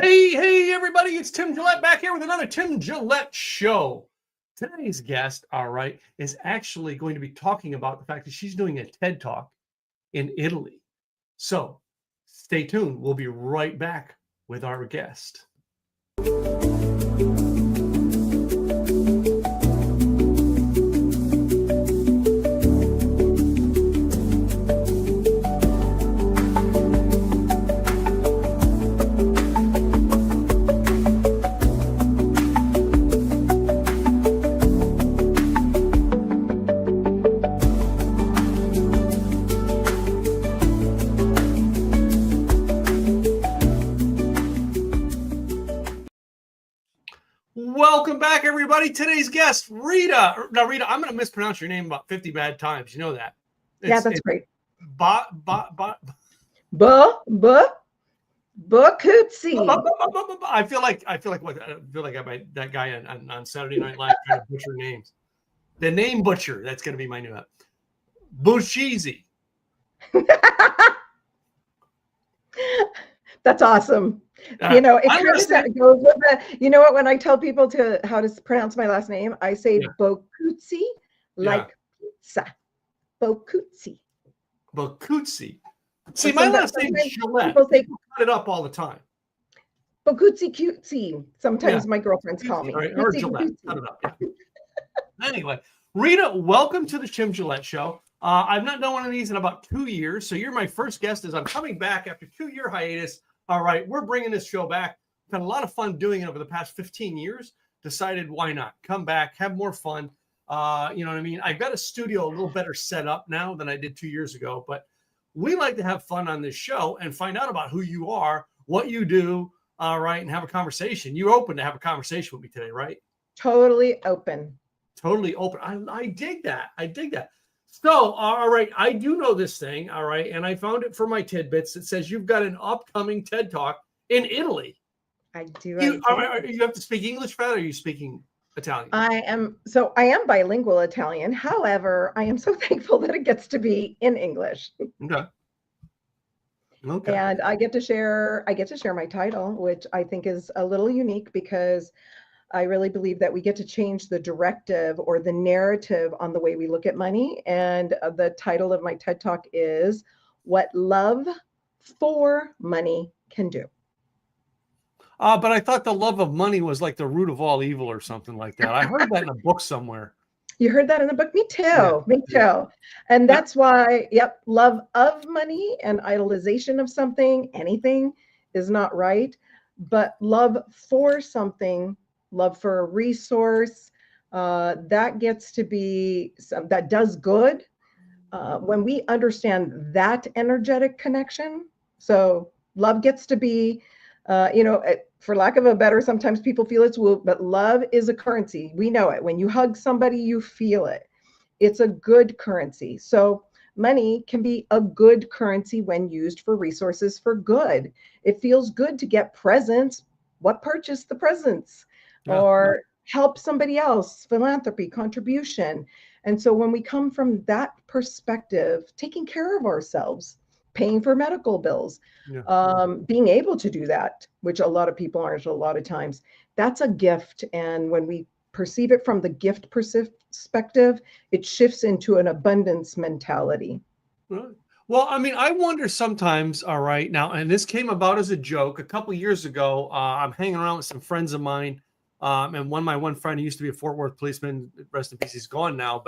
Hey, everybody, it's Tim Gillette back here with another Tim Gillette Show. Today's guest, all right, is actually going to be talking about the fact that she's doing a TED Talk in Italy. So stay tuned. We'll be right back with our guest. Welcome back, everybody. Today's guest, Rita. Now, Rita, I'm going to mispronounce your name about 50 bad times. You know that. That's great. Boccuzzi. I feel like that guy on Saturday Night Live trying to butcher names. The name butcher. That's going to be my new app. Boccuzzi. That's awesome. It kind of goes with the, you know what, when I tell people how to pronounce my last name, I say Boccuzzi, like pizza. Boccuzzi. See, my last name is Gillette. People cut it up all the time. Boccuzzi cutesy. Sometimes my girlfriends call me. Right. Or Gillette. Cut it up. Yeah. Anyway, Rita, welcome to the Tim Gillette Show. I've not done one of these in about 2 years, so you're my first guest as I'm coming back after 2-year hiatus. All right, we're bringing this show back. Had a lot of fun doing it over the past 15 years. Decided why not? Come back, have more fun. You know what I mean? I've got a studio a little better set up now than I did 2 years ago, but we like to have fun on this show and find out about who you are, what you do, all right, and have a conversation. You're open to have a conversation with me today, right? Totally open. Totally open. I dig that. So, all right, I do know this thing, all right, and I found it for my tidbits. It says you've got an upcoming TED Talk in Italy. I do. You have to speak English for that, or are you speaking Italian? I am bilingual Italian. However, I am so thankful that it gets to be in English. Okay. And I get to share my title, which I think is a little unique because I really believe that we get to change the directive or the narrative on the way we look at money. And the title of my TED Talk is What Love for Money Can Do. But I thought the love of money was like the root of all evil or something like that. I heard that in a book somewhere. You heard that in the book? Me too. Me too. And that's why, love of money and idolization of something, anything is not right. But love for something, love for a resource, that gets to be that does good when we understand that energetic connection. So love gets to be, for lack of a better, sometimes people feel it's woo, but love is a currency. We know it. When you hug somebody, you feel it. It's a good currency. So money can be a good currency when used for resources for good. It feels good to get presents. What purchased the presents? Or help somebody else, philanthropy, contribution. And so when we come from that perspective, taking care of ourselves, paying for medical bills, being able to do that, which a lot of people aren't a lot of times, that's a gift. And when we perceive it from the gift perspective, it shifts into an abundance mentality. Right. Well, I mean, I wonder sometimes, all right, now, and this came about as a joke. A couple of years ago, I'm hanging around with some friends of mine. And my one friend, he used to be a Fort Worth policeman, rest in peace, he's gone now.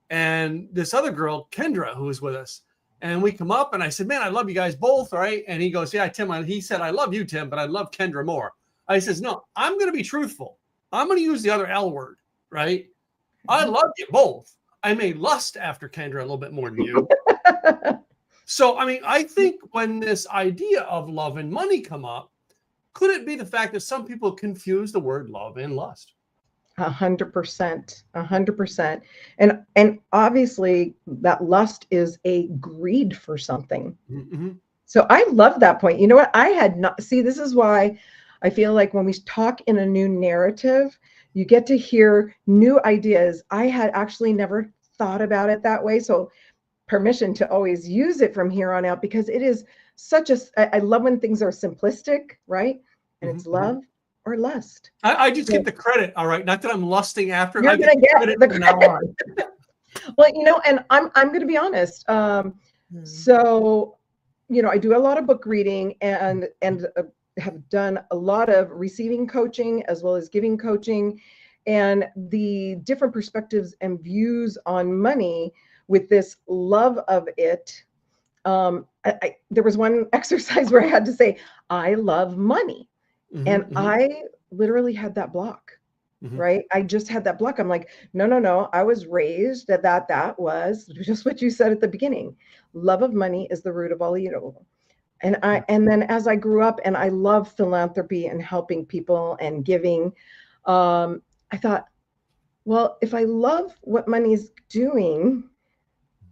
And this other girl, Kendra, who was with us, and we come up and I said, man, I love you guys both, right? And he goes, yeah, Tim, he said, I love you, Tim, but I love Kendra more. I says, no, I'm going to be truthful. I'm going to use the other L word, right? I love you both. I may lust after Kendra a little bit more than you. So, I mean, I think when this idea of love and money come up, could it be the fact that some people confuse the word love and lust? 100%, 100%. And obviously that lust is a greed for something. Mm-hmm. So I love that point. You know what? I had not, see, this is why I feel like when we talk in a new narrative, you get to hear new ideas. I had actually never thought about it that way. So permission to always use it from here on out, because it is such a, I love when things are simplistic, right? and it's Mhm. love or lust. I just So get the credit. All right. Not that I'm lusting after it. you're I get gonna the get credit the from now credit. on. Well, and I'm gonna be honest. So I do a lot of book reading and have done a lot of receiving coaching as well as giving coaching, and the different perspectives and views on money with this love of it. There was one exercise where I had to say, I love money. And Mhm, mhm, I literally had that block, mhm. right? I just had that block. I'm like, no, no, no. I was raised that was just what you said at the beginning. Love of money is the root of all evil. And then as I grew up and I love philanthropy and helping people and giving, I thought, well, if I love what money's doing,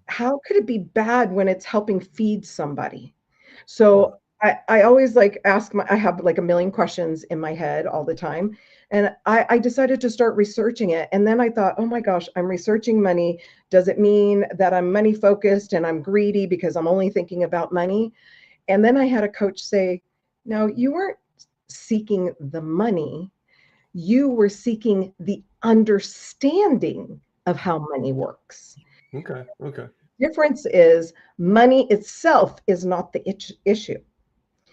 how could it be bad when it's helping feed somebody? Yeah. So I always like I have like a million questions in my head all the time. And I decided to start researching it. And then I thought, oh my gosh, I'm researching money. Does it mean that I'm money focused and I'm greedy because I'm only thinking about money? And then I had a coach say, no, you weren't seeking the money. You were seeking the understanding of how money works. Okay. Okay. Difference is money itself is not the issue.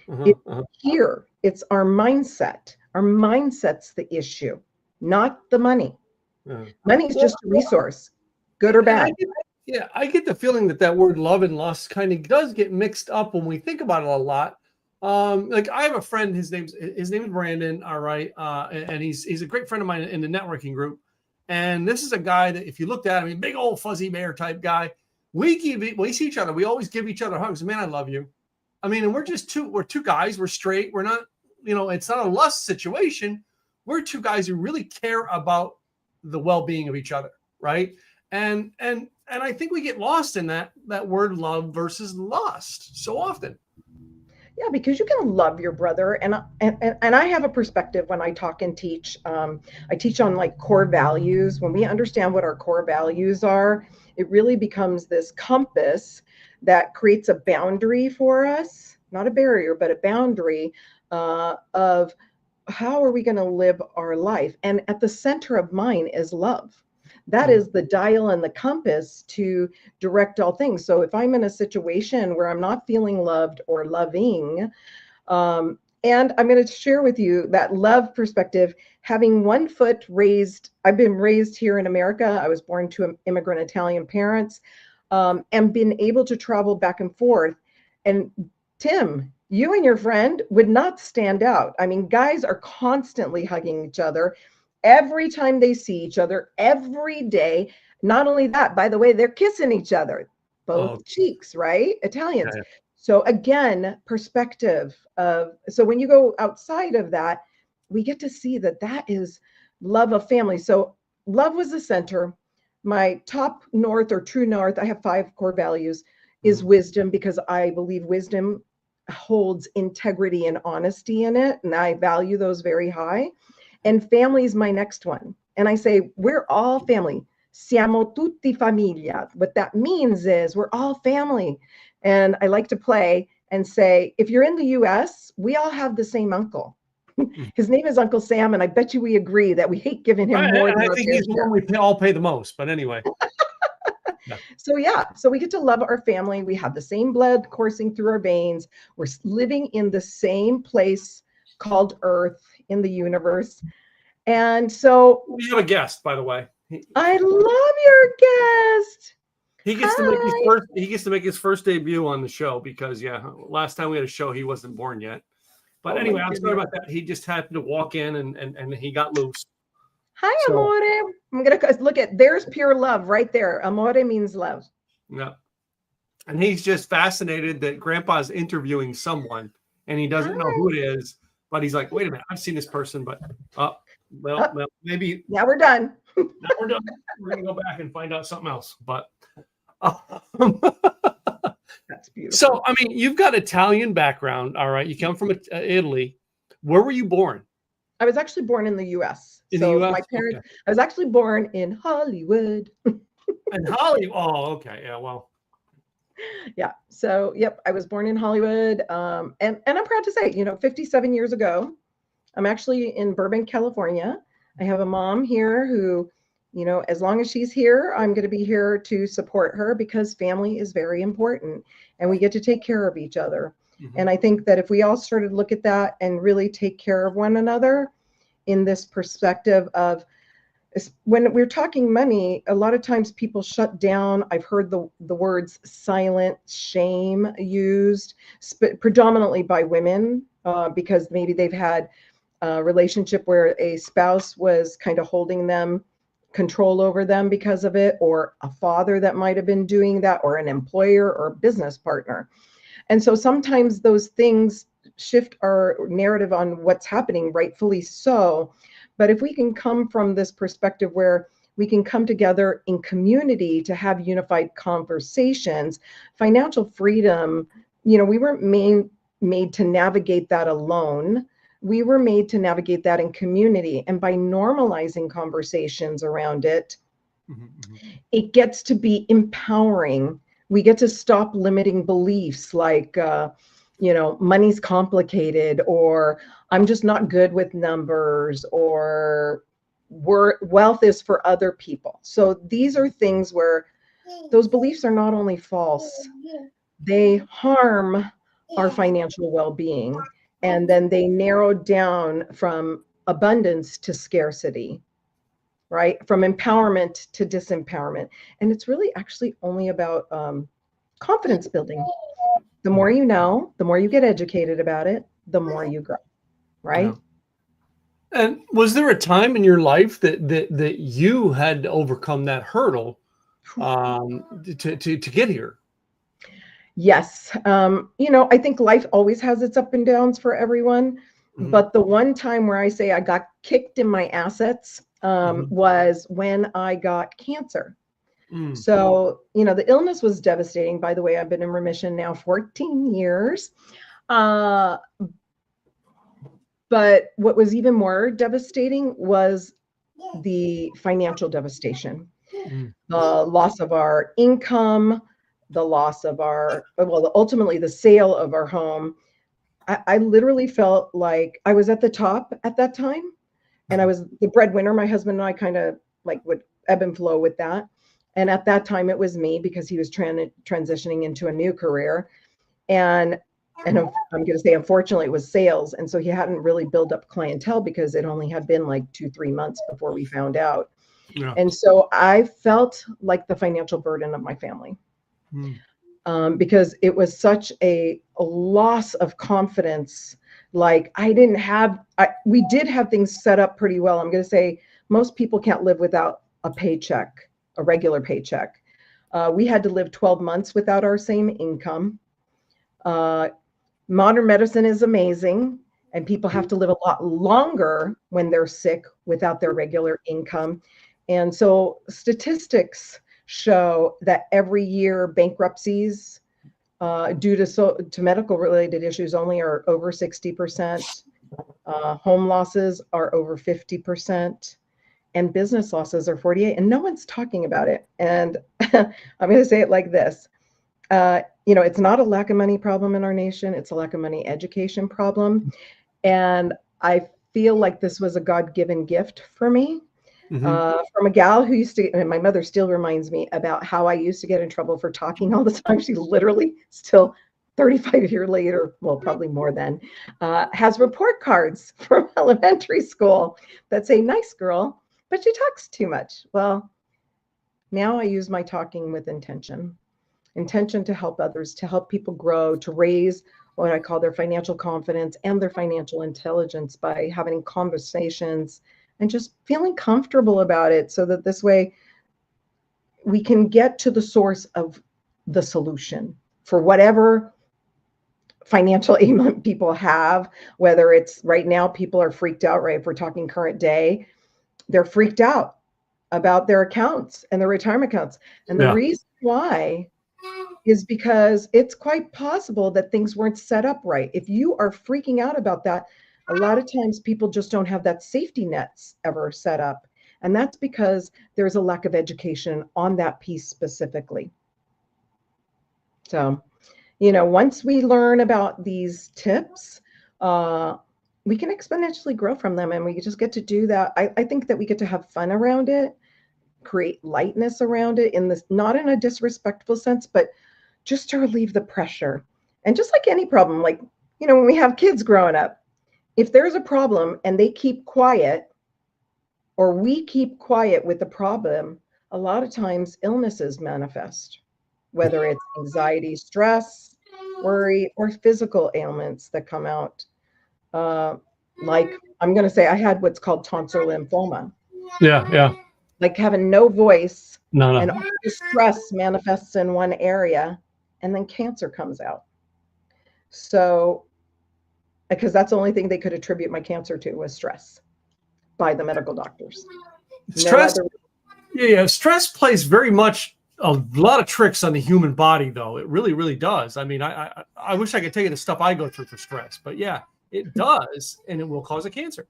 Uh-huh. It's Uh-huh. here. It's our mindset. Our mindset's the issue, not the money. Yeah. Money is Well, just a resource, good or and bad. I get the feeling that that word love and lust kind of does get mixed up when we think about it a lot. Like I have a friend, his name is Brandon. All right. And he's a great friend of mine in the networking group. And this is a guy that if you looked at him, big old fuzzy bear type guy, we see each other. We always give each other hugs. Man, I love you. I mean, and we're two guys. We're straight. We're not, it's not a lust situation. We're two guys who really care about the well-being of each other. Right. And I think we get lost in that word love versus lust so often. Yeah, because you can love your brother, and I have a perspective when I talk and teach. I teach on like core values. When we understand what our core values are, it really becomes this compass that creates a boundary for us, not a barrier, but a boundary of how are we going to live our life. And at the center of mine is love. That Mhm. is the dial and the compass to direct all things. So if I'm in a situation where I'm not feeling loved or loving, and I'm going to share with you that love perspective, having one foot raised, I've been raised here in America. I was born to immigrant Italian parents, and been able to travel back and forth. And Tim, you and your friend would not stand out. I mean, guys are constantly hugging each other every time they see each other, every day. Not only that, by the way, they're kissing each other, Oh, both cheeks, right? yeah, Italians. yeah. So again, perspective of, so when you go outside of that, we get to see that that is love of family. So love was the center. My top north or true north, I have 5 core values, is Mhm. wisdom, because I believe wisdom holds integrity and honesty in it. And I value those very high. And family is my next one. And I say, we're all family. Siamo tutti famiglia. What that means is we're all family. And I like to play and say, if you're in the US, we all have the same uncle. Mhm. His name is Uncle Sam. And I bet you we agree that we hate giving him more And than I our think fair he's the share. one all pay the most. But anyway, yeah. So yeah, so we get to love our family. We have the same blood coursing through our veins. We're living in the same place called Earth in the universe. And so We have a guest, by the way. I love your guest. He gets to make his Hi. first. He gets to make his first debut on the show because last time we had a show, he wasn't born yet. But Oh my anyway, I'm sorry goodness. about that. He just happened to walk in and he got loose. Hi, So amore. I'm gonna look at, there's pure love right there. Amore means love. yeah, and he's just fascinated that Grandpa's interviewing someone and he doesn't know Hi. who it is. But he's like, wait a minute, I've seen this person, but Oh, maybe now we're done. now we're done. We're gonna go back and find out something else. But um, That's so, beautiful. I mean, you've got Italian background, all right. You come from Italy. Where were you born? I was actually born in the US. In the So U.S. my Okay. parents, I was actually born in Hollywood. And Holly. Oh, okay. Yeah. Well. Yeah. So, yep, I was born in Hollywood. And I'm proud to say, 57 years ago, I'm actually in Burbank, California. I have a mom here who, as long as she's here, I'm going to be here to support her because family is very important and we get to take care of each other. Mm-hmm. And I think that if we all started to look at that and really take care of one another in this perspective of, when we're talking money, a lot of times people shut down. I've heard the words silent shame used, predominantly by women, because maybe they've had a relationship where a spouse was kind of holding them, control over them because of it, or a father that might have been doing that, or an employer or a business partner. And so sometimes those things shift our narrative on what's happening, rightfully so. But if we can come from this perspective where we can come together in community to have unified conversations, financial freedom, we weren't made to navigate that alone. We were made to navigate that in community. And by normalizing conversations around it, it gets to be empowering. We get to stop limiting beliefs like, money's complicated, or I'm just not good with numbers, or wealth is for other people. So these are things where those beliefs are not only false, they harm our financial well-being. And then they narrow down from abundance to scarcity, right? From empowerment to disempowerment. And it's really actually only about confidence building. The more you know, the more you get educated about it, the more you grow, right? Yeah. And was there a time in your life that you had to overcome that hurdle to get here? Yes. I think life always has its up and downs for everyone. Mm-hmm. But the one time where I say I got kicked in my assets was when I got cancer. So, the illness was devastating. By the way, I've been in remission now 14 years. But what was even more devastating was the financial devastation, the loss of our income, the loss of ultimately the sale of our home. I literally felt like I was at the top at that time, and I was the breadwinner. My husband and I kind of would ebb and flow with that. And at that time, it was me because he was transitioning into a new career. And I'm going to say, unfortunately, it was sales. And so he hadn't really built up clientele because it only had been like 2-3 months before we found out. Yeah. And so I felt like the financial burden of my family because it was such a loss of confidence. Like we did have things set up pretty well. I'm going to say most people can't live without a paycheck, a regular paycheck. We had to live 12 months without our same income. Modern medicine is amazing, and people have to live a lot longer when they're sick without their regular income. And so statistics show that every year bankruptcies due to medical related issues only are over 60%. Home losses are over 50%. And business losses are 48%, and no one's talking about it. And I'm going to say it like this. It's not a lack of money problem in our nation. It's a lack of money education problem. And I feel like this was a God-given gift for me from a gal who used to, and my mother still reminds me about how I used to get in trouble for talking all the time. She literally still 35 years later, well, probably more than, has report cards from elementary school that say, nice girl, but she talks too much. Well, now I use my talking with intention to help others, to help people grow, to raise what I call their financial confidence and their financial intelligence by having conversations and just feeling comfortable about it, so that this way we can get to the source of the solution for whatever financial ailment people have, whether it's right now, people are freaked out, right? If we're talking current day, they're freaked out about their accounts and their retirement accounts. And the reason why is because it's quite possible that things weren't set up right. If you are freaking out about that, a lot of times people just don't have that safety nets ever set up. And that's because there's a lack of education on that piece specifically. So, once we learn about these tips, we can exponentially grow from them, and we just get to do that. I think that we get to have fun around it, create lightness around it, in this, not in a disrespectful sense, but just to relieve the pressure. And just like any problem, like, when we have kids growing up, if there's a problem and they keep quiet, or we keep quiet with the problem, a lot of times illnesses manifest, whether it's anxiety, stress, worry, or physical ailments that come out. Like, I'm going to say I had what's called tonsil lymphoma. Yeah. Like having no voice, No. and all the stress manifests in one area, and then cancer comes out. So, because that's the only thing they could attribute my cancer to, was stress, by the medical doctors. Stress. Yeah. Stress plays very much a lot of tricks on the human body, though. It really, really does. I mean, I wish I could tell you the stuff I go through for stress, but yeah, it does, and it will cause a cancer.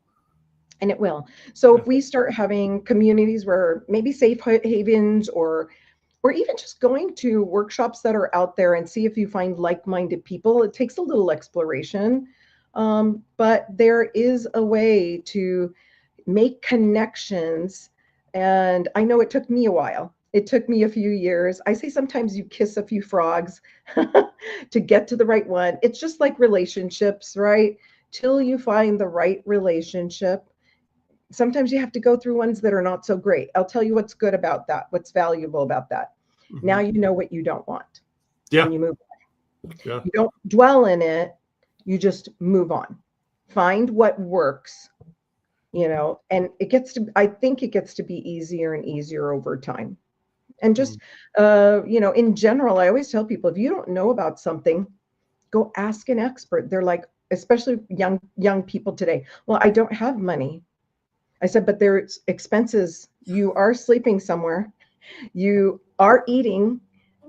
And it will. So if we start having communities where maybe safe havens, or even just going to workshops that are out there, and see if you find like-minded people. It takes a little exploration, but there is a way to make connections. And I know it took me a while. It took me a few years. I say sometimes you kiss a few frogs to get to the right one. It's just like relationships, right? Till you find the right relationship, sometimes you have to go through ones that are not so great. I'll tell you what's good about that, what's valuable about that. Mm-hmm. Now you know what you don't want. Yeah. And you move on. Yeah. You don't dwell in it. You just move on. Find what works, and I think it gets to be easier and easier over time. And just, in general, I always tell people, if you don't know about something, go ask an expert. They're like, especially young people today, well, I don't have money. I said, but there's expenses. You are sleeping somewhere. You are eating.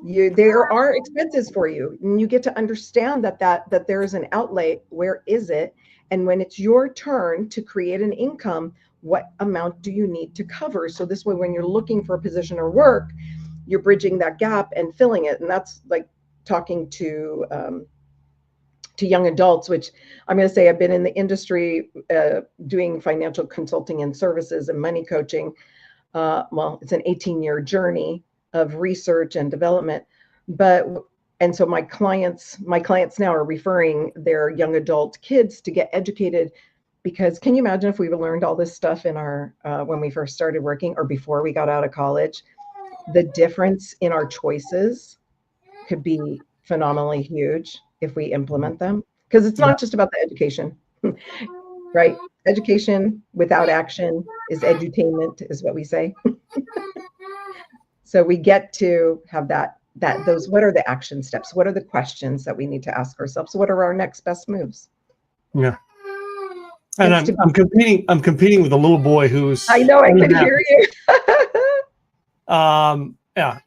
There are expenses for you. And you get to understand that there is an outlay. Where is it? And when it's your turn to create an income, what amount do you need to cover? So this way, when you're looking for a position or work, you're bridging that gap and filling it. And that's like talking to young adults, which I'm going to say I've been in the industry doing financial consulting and services and money coaching. Well, it's an 18-year journey of research and development. And so my clients now are referring their young adult kids to get educated, because can you imagine if we learned all this stuff in our when we first started working, or before we got out of college? The difference in our choices could be phenomenally huge if we implement them, because it's not just about the education, right? Education without action is edutainment, is what we say. So we get to have those, what are the action steps? What are the questions that we need to ask ourselves? What are our next best moves? Yeah. And I'm competing with a little boy who's, I know, I could hear you. Yeah.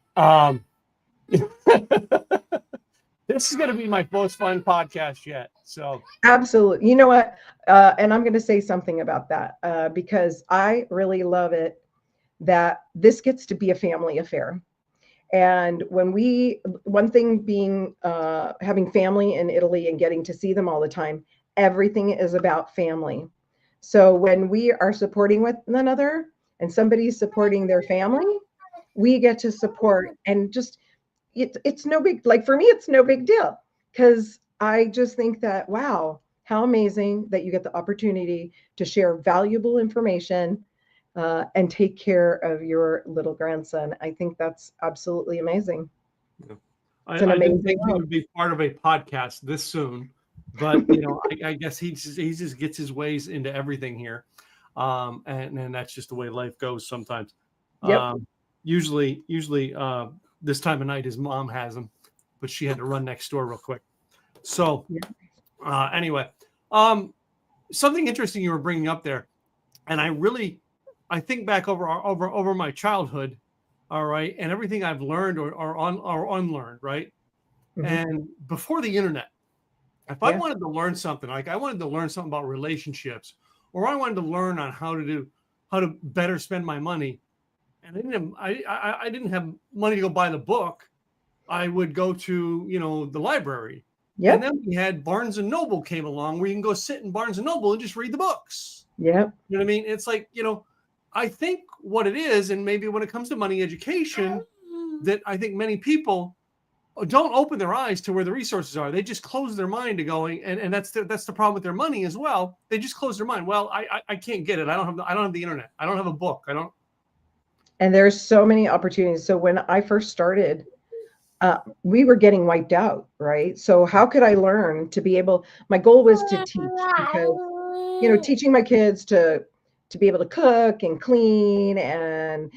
This is going to be my most fun podcast yet. So absolutely. You know what? And I'm going to say something about that because I really love it that this gets to be a family affair. And one thing being having family in Italy and getting to see them all the time, everything is about family. So when we are supporting one another and somebody's supporting their family, we get to support, and just it's no big, like for me, it's no big deal, because I just think that, wow, how amazing that you get the opportunity to share valuable information and take care of your little grandson. I think that's absolutely amazing. Yeah. I didn't think he would be part of a podcast this soon, but I guess he just gets his ways into everything here, and that's just the way life goes sometimes. Yep. Usually, this time of night, his mom has him, but she had to run next door real quick. So, anyway, something interesting you were bringing up there, and I think back over my childhood, all right, and everything I've learned or unlearned, right? Mm-hmm. And before the internet, if I wanted to learn something, like I wanted to learn something about relationships, or I wanted to learn on how to better spend my money, and I didn't have money to go buy the book, I would go to the library, And Yep. then we had Barnes and Noble came along where you can go sit in Barnes and Noble and just read the books. Yep. You know what I mean? It's like, I think what it is, and maybe when it comes to money education, that I think many people don't open their eyes to where the resources are. They just close their mind to going, and that's the problem with their money as well. They just close their mind. Well, I can't get it. I don't have the internet. I don't have a book. I don't. And there's so many opportunities. So when I first started, we were getting wiped out, right? So how could I learn to be able? My goal was to teach, because teaching my kids to be able to cook and clean and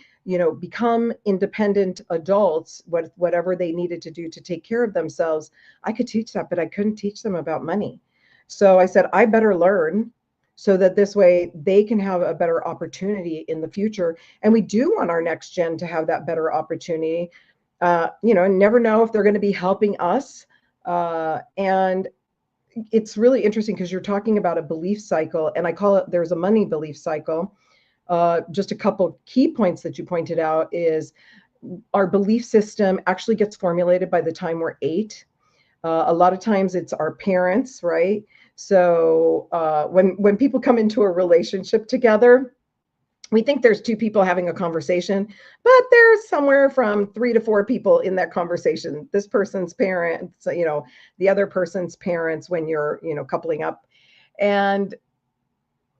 become independent adults, whatever they needed to do to take care of themselves. I could teach that, but I couldn't teach them about money. So I said, I better learn, so that this way they can have a better opportunity in the future. And we do want our next gen to have that better opportunity. Never know if they're going to be helping us. And it's really interesting because you're talking about a belief cycle, and I call it, there's a money belief cycle. Just a couple key points that you pointed out is our belief system actually gets formulated by the time we're 8. A lot of times it's our parents, right? So when people come into a relationship together, we think there's 2 people having a conversation, but there's somewhere from 3 to 4 people in that conversation. This person's parents, the other person's parents, when you're, coupling up. And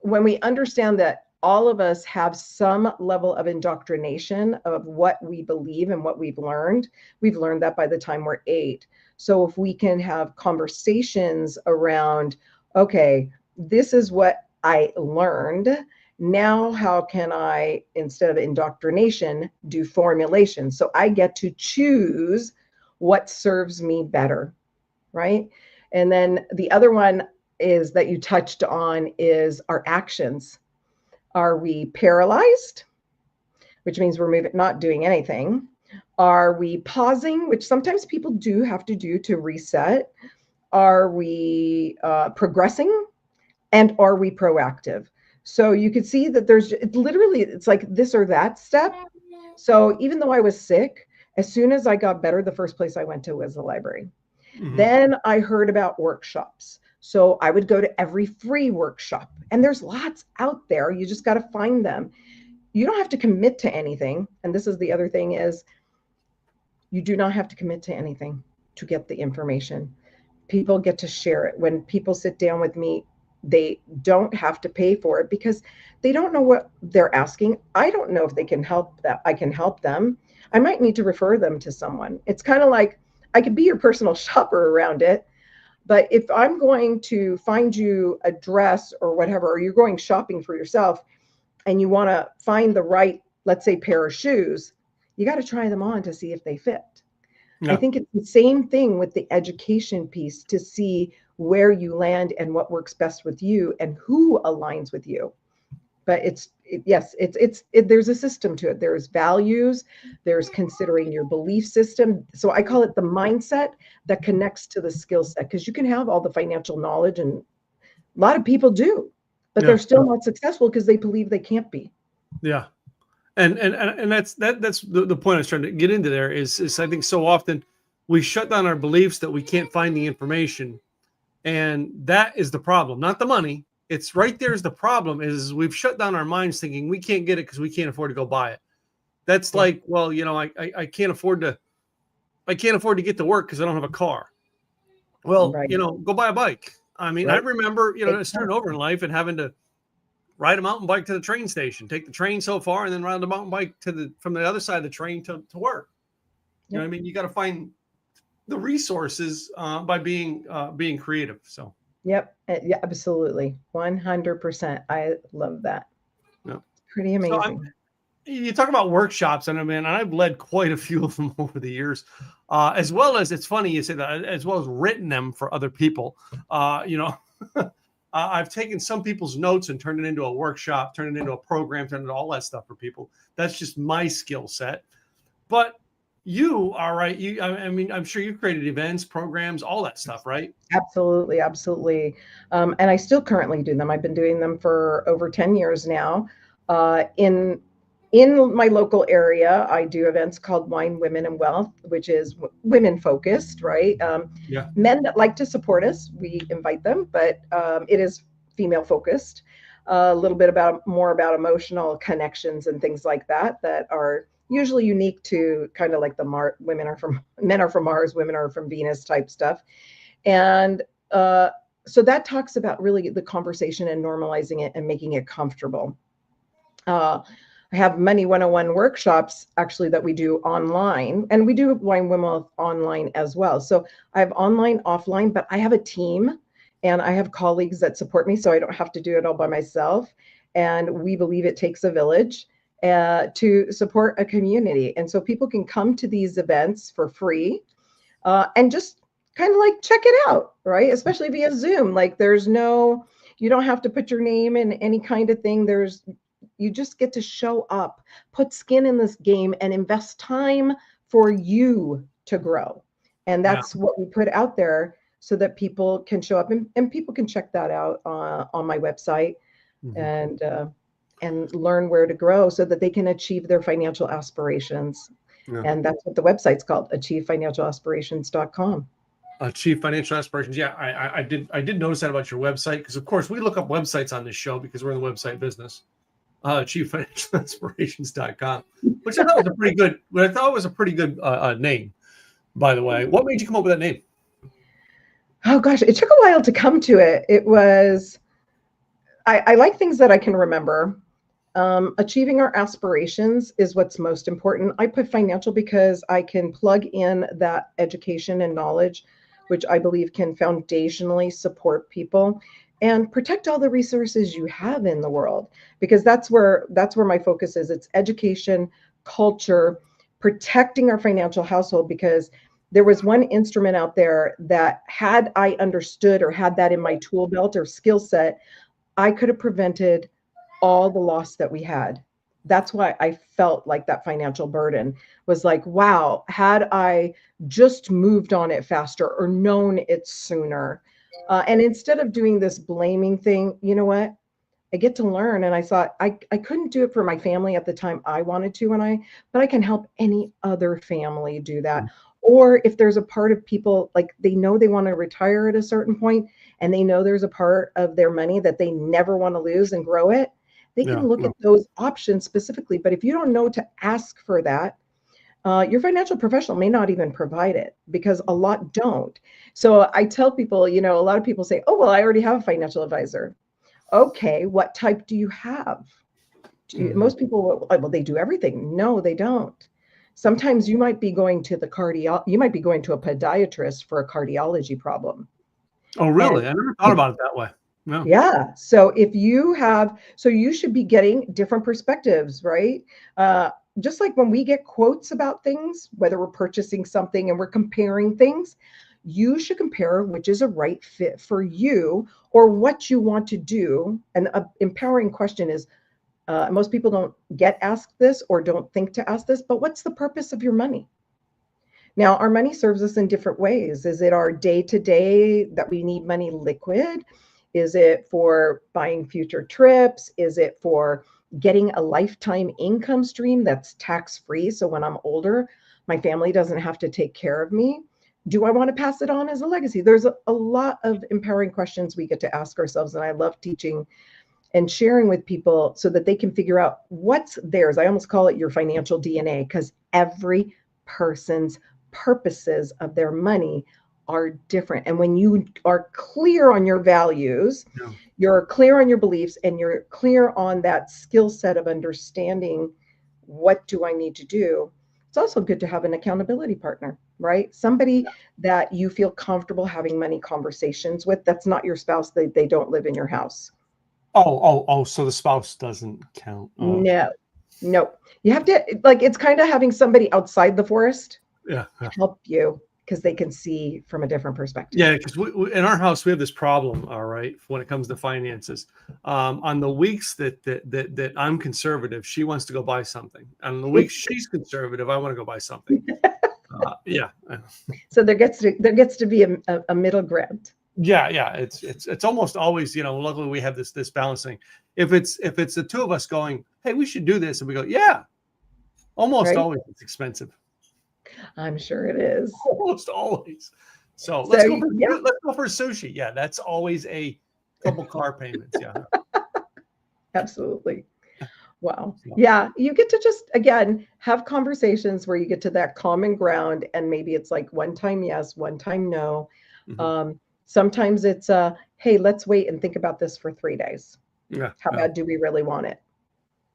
when we understand that all of us have some level of indoctrination of what we believe and what we've learned that by the time we're 8. So if we can have conversations around, okay, this is what I learned. Now, how can I, instead of indoctrination, do formulation? So I get to choose what serves me better, right? And then the other one is that you touched on is our actions. Are we paralyzed, which means we're not doing anything? Are we pausing, which sometimes people do have to do to reset? Are we progressing? And are we proactive? So you could see that it's like this or that step. So even though I was sick, as soon as I got better, the first place I went to was the library. Mm-hmm. Then I heard about workshops. So I would go to every free workshop, and there's lots out there. You just got to find them. You don't have to commit to anything. And this is the other thing, is you do not have to commit to anything to get the information. People get to share it. When people sit down with me, they don't have to pay for it because they don't know what they're asking. I don't know if they can help that. I can help them. I might need to refer them to someone. It's kind of like I could be your personal shopper around it. But if I'm going to find you a dress or whatever, or you're going shopping for yourself and you want to find the right, let's say, pair of shoes, you got to try them on to see if they fit. Yeah. I think it's the same thing with the education piece, to see where you land and what works best with you and who aligns with you. But there's a system to it. There's values, there's considering your belief system. So I call it the mindset that connects to the skill set, because you can have all the financial knowledge, and a lot of people do, but they're still not successful because they believe they can't be. Yeah. And that's the point I was trying to get into there is I think so often we shut down our beliefs that we can't find the information. And that is the problem, not the money. It's right there is the problem, is we've shut down our minds thinking we can't get it because we can't afford to go buy it. That's like, well, I can't afford to get to work because I don't have a car. Well, go buy a bike. I mean, I remember, starting over in life and having to ride a mountain bike to the train station, take the train so far, and then ride the mountain bike from the other side of the train to work. You know what I mean? You got to find the resources by being creative. So. Yep. Yeah, absolutely. 100%. I love that. Yep. Pretty amazing. So you talk about workshops, and I've led quite a few of them over the years, as well as, it's funny you say that, as well as written them for other people. I've taken some people's notes and turned it into a workshop, turned it into a program, turned it into all that stuff for people. That's just my skill set. But you are right. I'm sure you've created events, programs, all that stuff, right? Absolutely. Absolutely. And I still currently do them. I've been doing them for over 10 years now. In in my local area, I do events called Wine, Women, and Wealth, which is women focused, right? Yeah. Men that like to support us, we invite them, but it is female focused. A little bit more about emotional connections and things like that are usually unique to kind of like the men are from Mars, women are from Venus type stuff. And so that talks about really the conversation and normalizing it and making it comfortable. I have Money 101 workshops actually that we do online, and we do Wine Women online as well. So I have online, offline, but I have a team and I have colleagues that support me, so I don't have to do it all by myself. And we believe it takes a village to support a community. And so people can come to these events for free and just kind of like check it out, right? Especially via Zoom. Like you don't have to put your name in any kind of thing. You just get to show up, put skin in this game, and invest time for you to grow. And that's what we put out there so that people can show up, and people can check that out on my website and learn where to grow so that they can achieve their financial aspirations. Yeah. And that's what the website's called, achievefinancialaspirations.com. Achieve Financial Aspirations. Yeah, I did notice that about your website, because of course we look up websites on this show because we're in the website business. AchieveFinancialAspirations.com, which I thought was a pretty good name, by the way. What made you come up with that name? Oh gosh, it took a while to come to it. It was, I like things that I can remember. Achieving our aspirations is what's most important. I put financial because I can plug in that education and knowledge, which I believe can foundationally support people and protect all the resources you have in the world, because that's where my focus is. It's education, culture, protecting our financial household, because there was one instrument out there that had I understood or had that in my tool belt or skill set, I could have prevented all the loss that we had. That's why I felt like that financial burden was like, wow, had I just moved on it faster or known it sooner. And instead of doing this blaming thing, you know what? I get to learn. And I thought I couldn't do it for my family at the time I wanted to, but I can help any other family do that. Or if there's a part of people, like they know they want to retire at a certain point and they know there's a part of their money that they never want to lose and grow it, they can look at those options specifically. But if you don't know to ask for that, your financial professional may not even provide it, because a lot don't. So I tell people, a lot of people say, oh, well, I already have a financial advisor. Okay, what type do you have? Most people, well, they do everything. No, they don't. Sometimes you might be going to you might be going to a podiatrist for a cardiology problem. Oh, really? I never thought about it that way. No. Yeah. So you should be getting different perspectives, right? Just like when we get quotes about things, whether we're purchasing something and we're comparing things, you should compare which is a right fit for you or what you want to do. And an empowering question is, most people don't get asked this or don't think to ask this, but what's the purpose of your money? Now, our money serves us in different ways. Is it our day-to-day that we need money liquid? Is it for buying future trips? Is it for getting a lifetime income stream that's tax-free? So when I'm older, my family doesn't have to take care of me. Do I want to pass it on as a legacy? There's a lot of empowering questions we get to ask ourselves. And I love teaching and sharing with people so that they can figure out what's theirs. I almost call it your financial DNA, because every person's purposes of their money are different. And when you are clear on your values, you're clear on your beliefs, and you're clear on that skill set of understanding, what do I need to do? It's also good to have an accountability partner, right? Somebody that you feel comfortable having money conversations with. That's not your spouse. They don't live in your house. Oh, so the spouse doesn't count. Oh. No. You have to, like, it's kind of having somebody outside the forest help you, because they can see from a different perspective. Yeah, because we in our house, we have this problem, all right, when it comes to finances. On the weeks that I'm conservative, she wants to go buy something. And on the weeks she's conservative, I want to go buy something. Yeah. So there gets to be a middle ground. Yeah. It's almost always, luckily we have this balancing. If it's the two of us going, hey, we should do this, and we go, yeah, almost right? always it's expensive. I'm sure it is. Almost always. So So yeah, let's go for sushi. Yeah, that's always a couple car payments. Yeah. absolutely. Wow. So, Yeah, you get to just again have conversations where you get to that common ground, and maybe it's like one time yes, one time no. mhm. Sometimes it's hey, let's wait and think about this for 3 days. Yeah. How Yeah. bad do we really want it?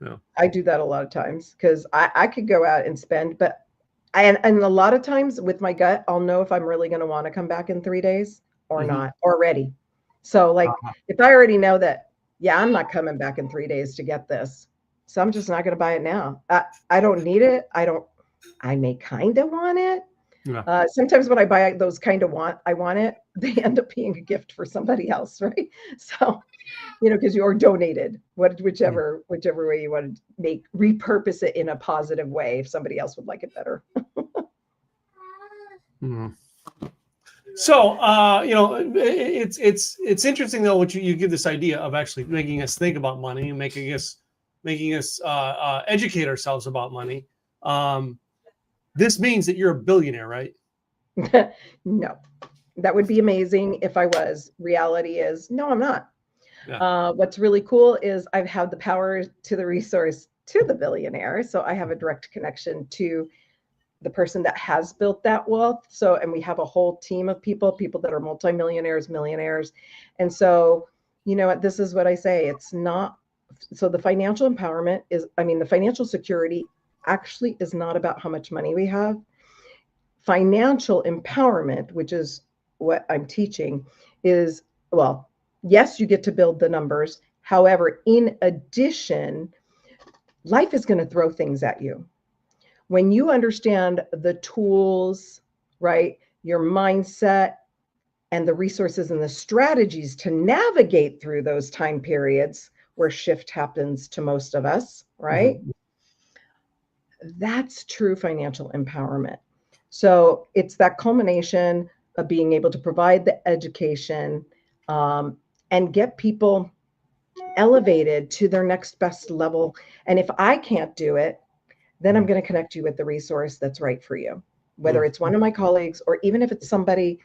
Yeah. I do that a lot of times because I could go out and spend, but and a lot of times with my gut, I'll know if I'm really going to want to come back in 3 days or Mhm. not already. So like Uh-huh. if I already know that, yeah, I'm not coming back in 3 days to get this. So I'm just not going to buy it now. I don't need it. I may kind of want it. Yeah. Sometimes when I buy those kind of I want it, they end up being a gift for somebody else, right? So because you're donated, Mm. whichever way you want to repurpose it in a positive way if somebody else would like it better. Mhm. So, it's interesting though what you give this idea of actually making us think about money and making us educate ourselves about money. This means that you're a billionaire, right? No, that would be amazing if I was. Reality is, no, I'm not. Yeah. What's really cool is I've had the power to the resource to the billionaire. So I have a direct connection to the person that has built that wealth. So, and we have a whole team of people that are multimillionaires, millionaires. And so, you know what, this is what I say. It's not, so the financial empowerment is, the financial security actually is not about how much money we have. Financial empowerment, which is what I'm teaching, is, well, yes, you get to build the numbers. However, in addition, life is going to throw things at you. When you understand the tools, right, your mindset, and the resources and the strategies to navigate through those time periods where shift happens to most of us, right? Mhm. That's true financial empowerment. So it's that culmination of being able to provide the education and get people elevated to their next best level. And if I can't do it, then I'm Mhm. going to connect you with the resource that's right for you, whether Mhm. it's one of my colleagues or even if it's somebody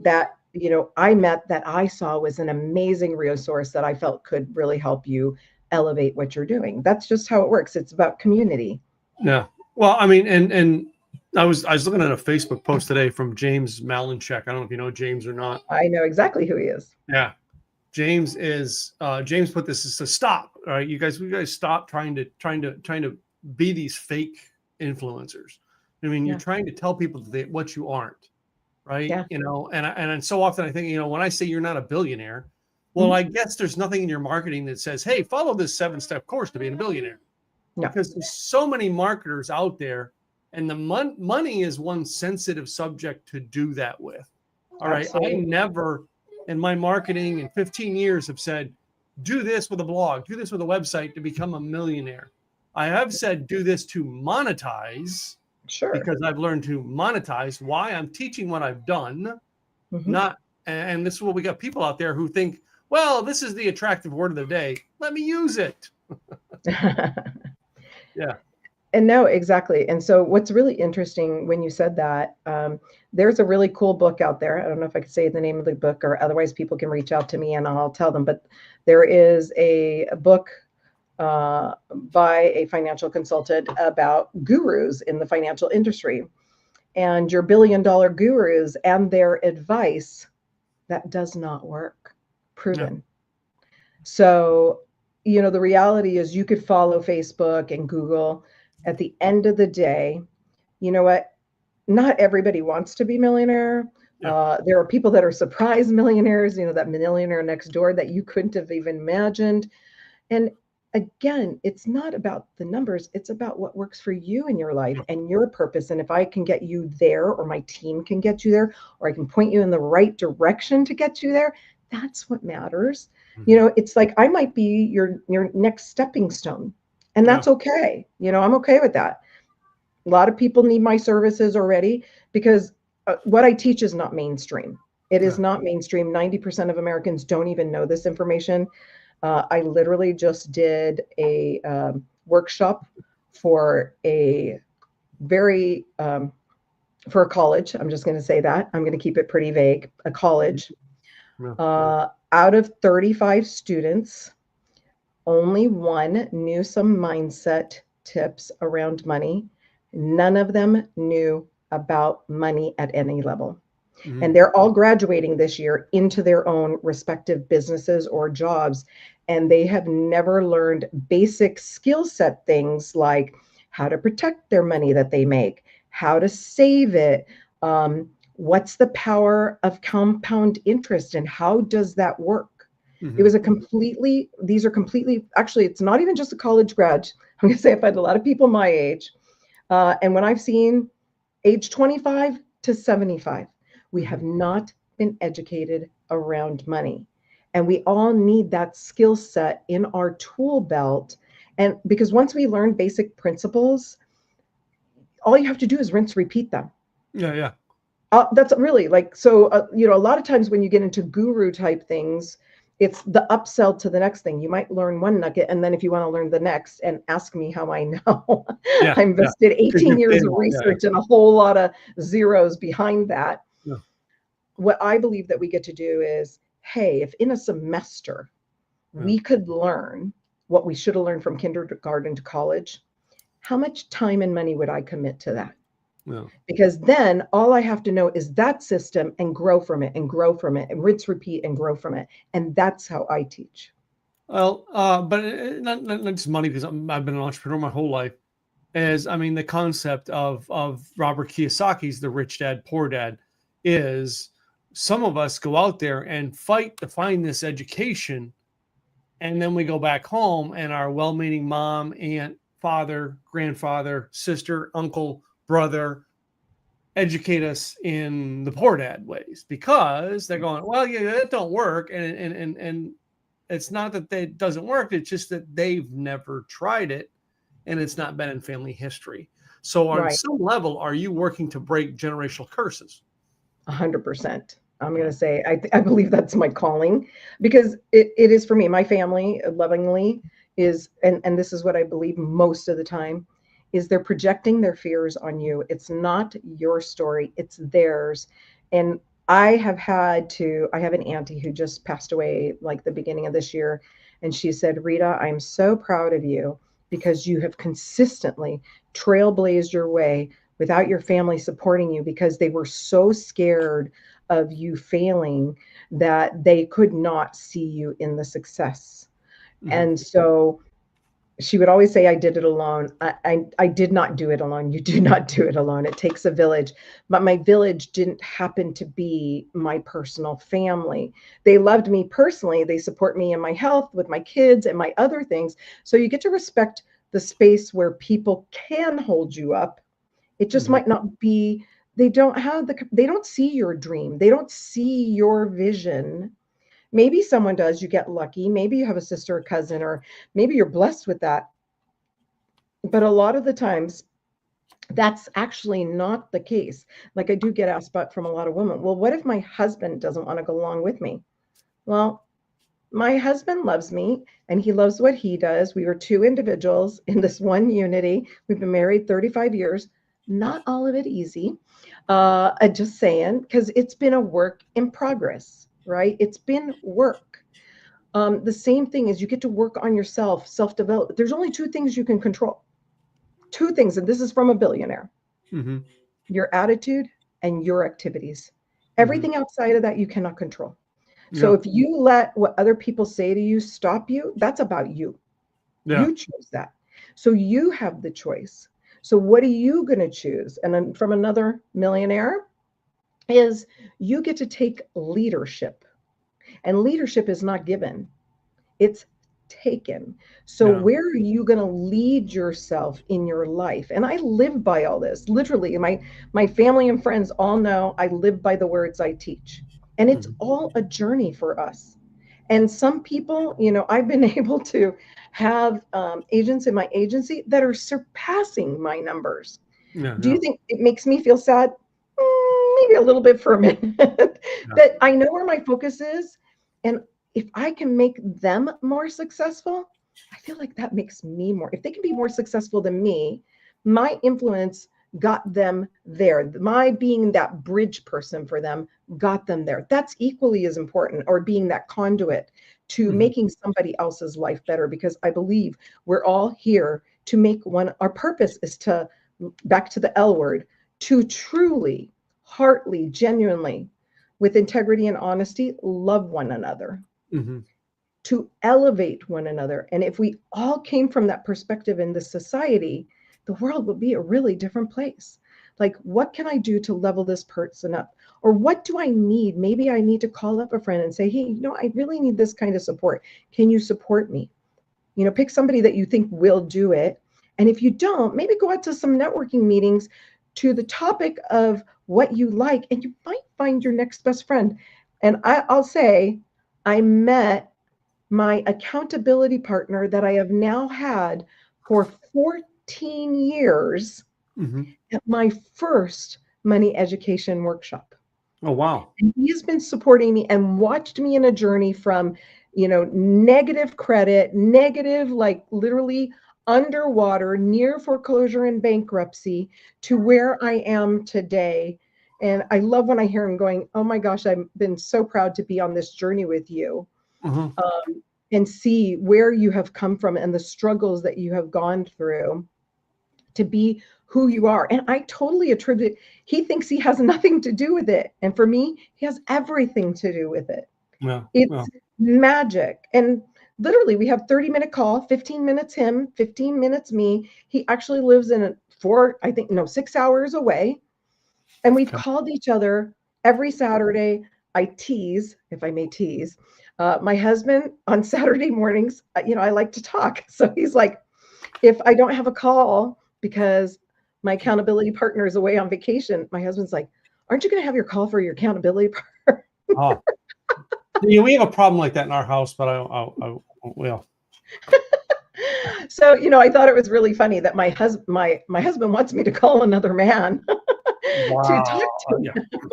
that I met that I saw was an amazing resource that I felt could really help you elevate what you're doing. That's just how it works. It's about community. Yeah. Well, I mean, and I was looking at a Facebook post today from James Malinchek. I don't know if you know James or not. I know exactly who he is. Yeah. James put this as a stop. All right, you guys stop trying to be these fake influencers. I mean, you're Yeah. trying to tell people what you aren't, right? Yeah. And so often I think, when I say you're not a billionaire, well, Mhm. I guess there's nothing in your marketing that says, hey, follow this 7-step course to being a billionaire, No, because there's so many marketers out there, and the money is one sensitive subject to do that with. All right, I absolutely. never in my marketing in 15 years have said, do this with a blog, do this with a website to become a millionaire. I have said, do this to monetize, Sure. because I've learned to monetize. Why? I'm teaching what I've done, Hmm. not, and this is what we got people out there who think, well, this is the attractive word of the day. Let me use it. Yeah. And no, exactly. And so, what's really interesting when you said that, there's a really cool book out there. I don't know if I could say the name of the book, or otherwise people can reach out to me and I'll tell them. But there is a book by a financial consultant about gurus in the financial industry and your $1 billion gurus and their advice that does not work. Yeah. Proven. So, the reality is you could follow Facebook and Google. At the end of the day, you know what? Not everybody wants to be millionaire. Yeah. There are people that are surprise millionaires, that millionaire next door that you couldn't have even imagined. And again, it's not about the numbers, it's about what works for you in your life Yeah. and your purpose. And if I can get you there, or my team can get you there, or I can point you in the right direction to get you there, that's what matters. Mhm. It's like I might be your next stepping stone. And Yeah. that's okay. I'm okay with that. A lot of people need my services already because what I teach is not mainstream. It is not mainstream. 90% of Americans don't even know this information. I literally just did a workshop for a very for a college. I'm just going to say that. I'm going to keep it pretty vague. A college. Out of 35 students, only one knew some mindset tips around money. None of them knew about money at any level. And they're all graduating this year into their own respective businesses or jobs. And they have never learned basic skill set things like how to protect their money that they make, how to save it, what's the power of compound interest, and how does that work? It was these are completely, actually, it's not even just a college grad. I'm going to say I've had a lot of people my age. And when I've seen age 25 to 75, we have not been educated around money. And we all need that skill set in our tool belt. And because once we learn basic principles, all you have to do is rinse, repeat them. Yeah. That's really like, so, a lot of times when you get into guru type things, it's the upsell to the next thing. You might learn one nugget, and then if you want to learn the next, and ask me how I know. I invested 18 years of research and a whole lot of zeros behind that. What I believe that we get to do is, hey, if in a semester we could learn what we should have learned from kindergarten to college, how much time and money would I commit to that? Because then all I have to know is that system and grow from it and grow from it and rinse, repeat and grow from it. And that's how I teach. Well, but not just money, because I've been an entrepreneur my whole life. The concept of Robert Kiyosaki's The Rich Dad, Poor Dad is some of us go out there and fight to find this education. And then we go back home and our well-meaning mom, aunt, father, grandfather, sister, uncle, brother educate us in the poor dad ways, because they're going, well, yeah, that don't work. And it's not that it doesn't work. It's just that they've never tried it and it's not been in family history. So on some level, are you working to break generational curses? 100%. I'm going to say, I believe that's my calling, because it is for me. My family lovingly is, and this is what I believe most of the time, is they're projecting their fears on you. It's not your story, it's theirs. And I have an auntie who just passed away like the beginning of this year. And she said, Rita, I'm so proud of you because you have consistently trailblazed your way without your family supporting you, because they were so scared of you failing that they could not see you in the success. And so she would always say, I did it alone. I did not do it alone. You do not do it alone. It takes a village. But my village didn't happen to be my personal family. They loved me personally. They support me in my health with my kids and my other things. So you get to respect the space where people can hold you up. It just might not be, they don't see your dream. They don't see your vision. Maybe someone does, you get lucky. Maybe you have a sister or cousin, or maybe you're blessed with that. But a lot of the times, that's actually not the case. Like I do get asked about from a lot of women, well, what if my husband doesn't want to go along with me? Well, my husband loves me and he loves what he does. We were two individuals in this one unity. We've been married 35 years. Not all of it easy. Just saying, because it's been a work in progress. Right? It's been work. The same thing is you get to work on yourself, self-develop. There's only two things you can control. Two things, and this is from a billionaire. Your attitude and your activities. Everything outside of that you cannot control. So if you let what other people say to you stop you, that's about you. You choose that. So you have the choice. So what are you going to choose? And then from another millionaire, is you get to take leadership, and leadership is not given, it's taken. So where are you going to lead yourself in your life? And I live by all this. Literally, my family and friends all know I live by the words I teach, and it's all a journey for us. And some people, I've been able to have agents in my agency that are surpassing my numbers. Do you think it makes me feel sad? maybe a little bit for a minute, Yeah. that I know where my focus is. And if I can make them more successful, I feel like that makes me more, if they can be more successful than me, my influence got them there. My being that bridge person for them got them there. That's equally as important, or being that conduit to Mhm. making somebody else's life better, because I believe we're all here to make one. Our purpose is to, back to the L word, to truly, heartily, genuinely, with integrity and honesty, love one another, Mhm. to elevate one another. And if we all came from that perspective in this society, the world would be a really different place. Like, what can I do to level this person up? Or what do I need? Maybe I need to call up a friend and say, hey, I really need this kind of support. Can you support me? Pick somebody that you think will do it. And if you don't, maybe go out to some networking meetings to the topic of what you like, and you might find your next best friend. And I'll say, I met my accountability partner that I have now had for 14 years Mhm. at my first money education workshop. Oh, wow. And he has been supporting me and watched me in a journey from, negative credit, negative, like literally underwater, near foreclosure and bankruptcy, to where I am today. And I love when I hear him going, oh my gosh, I've been so proud to be on this journey with you. Mhm. And see where you have come from and the struggles that you have gone through to be who you are. And I totally attribute, he thinks he has nothing to do with it. And for me, he has everything to do with it. Yeah. Yeah. It's magic. And literally, we have 30-minute call, 15 minutes him, 15 minutes me. He actually lives in 6 hours away. And we've Okay. called each other every Saturday. I tease, if I may tease, my husband on Saturday mornings. I like to talk. So he's like, if I don't have a call because my accountability partner is away on vacation, my husband's like, aren't you going to have your call for your accountability partner? Ah. Yeah, we have a problem like that in our house, but I will. So, I thought it was really funny that my husband wants me to call another man to Wow. talk to Yeah. him.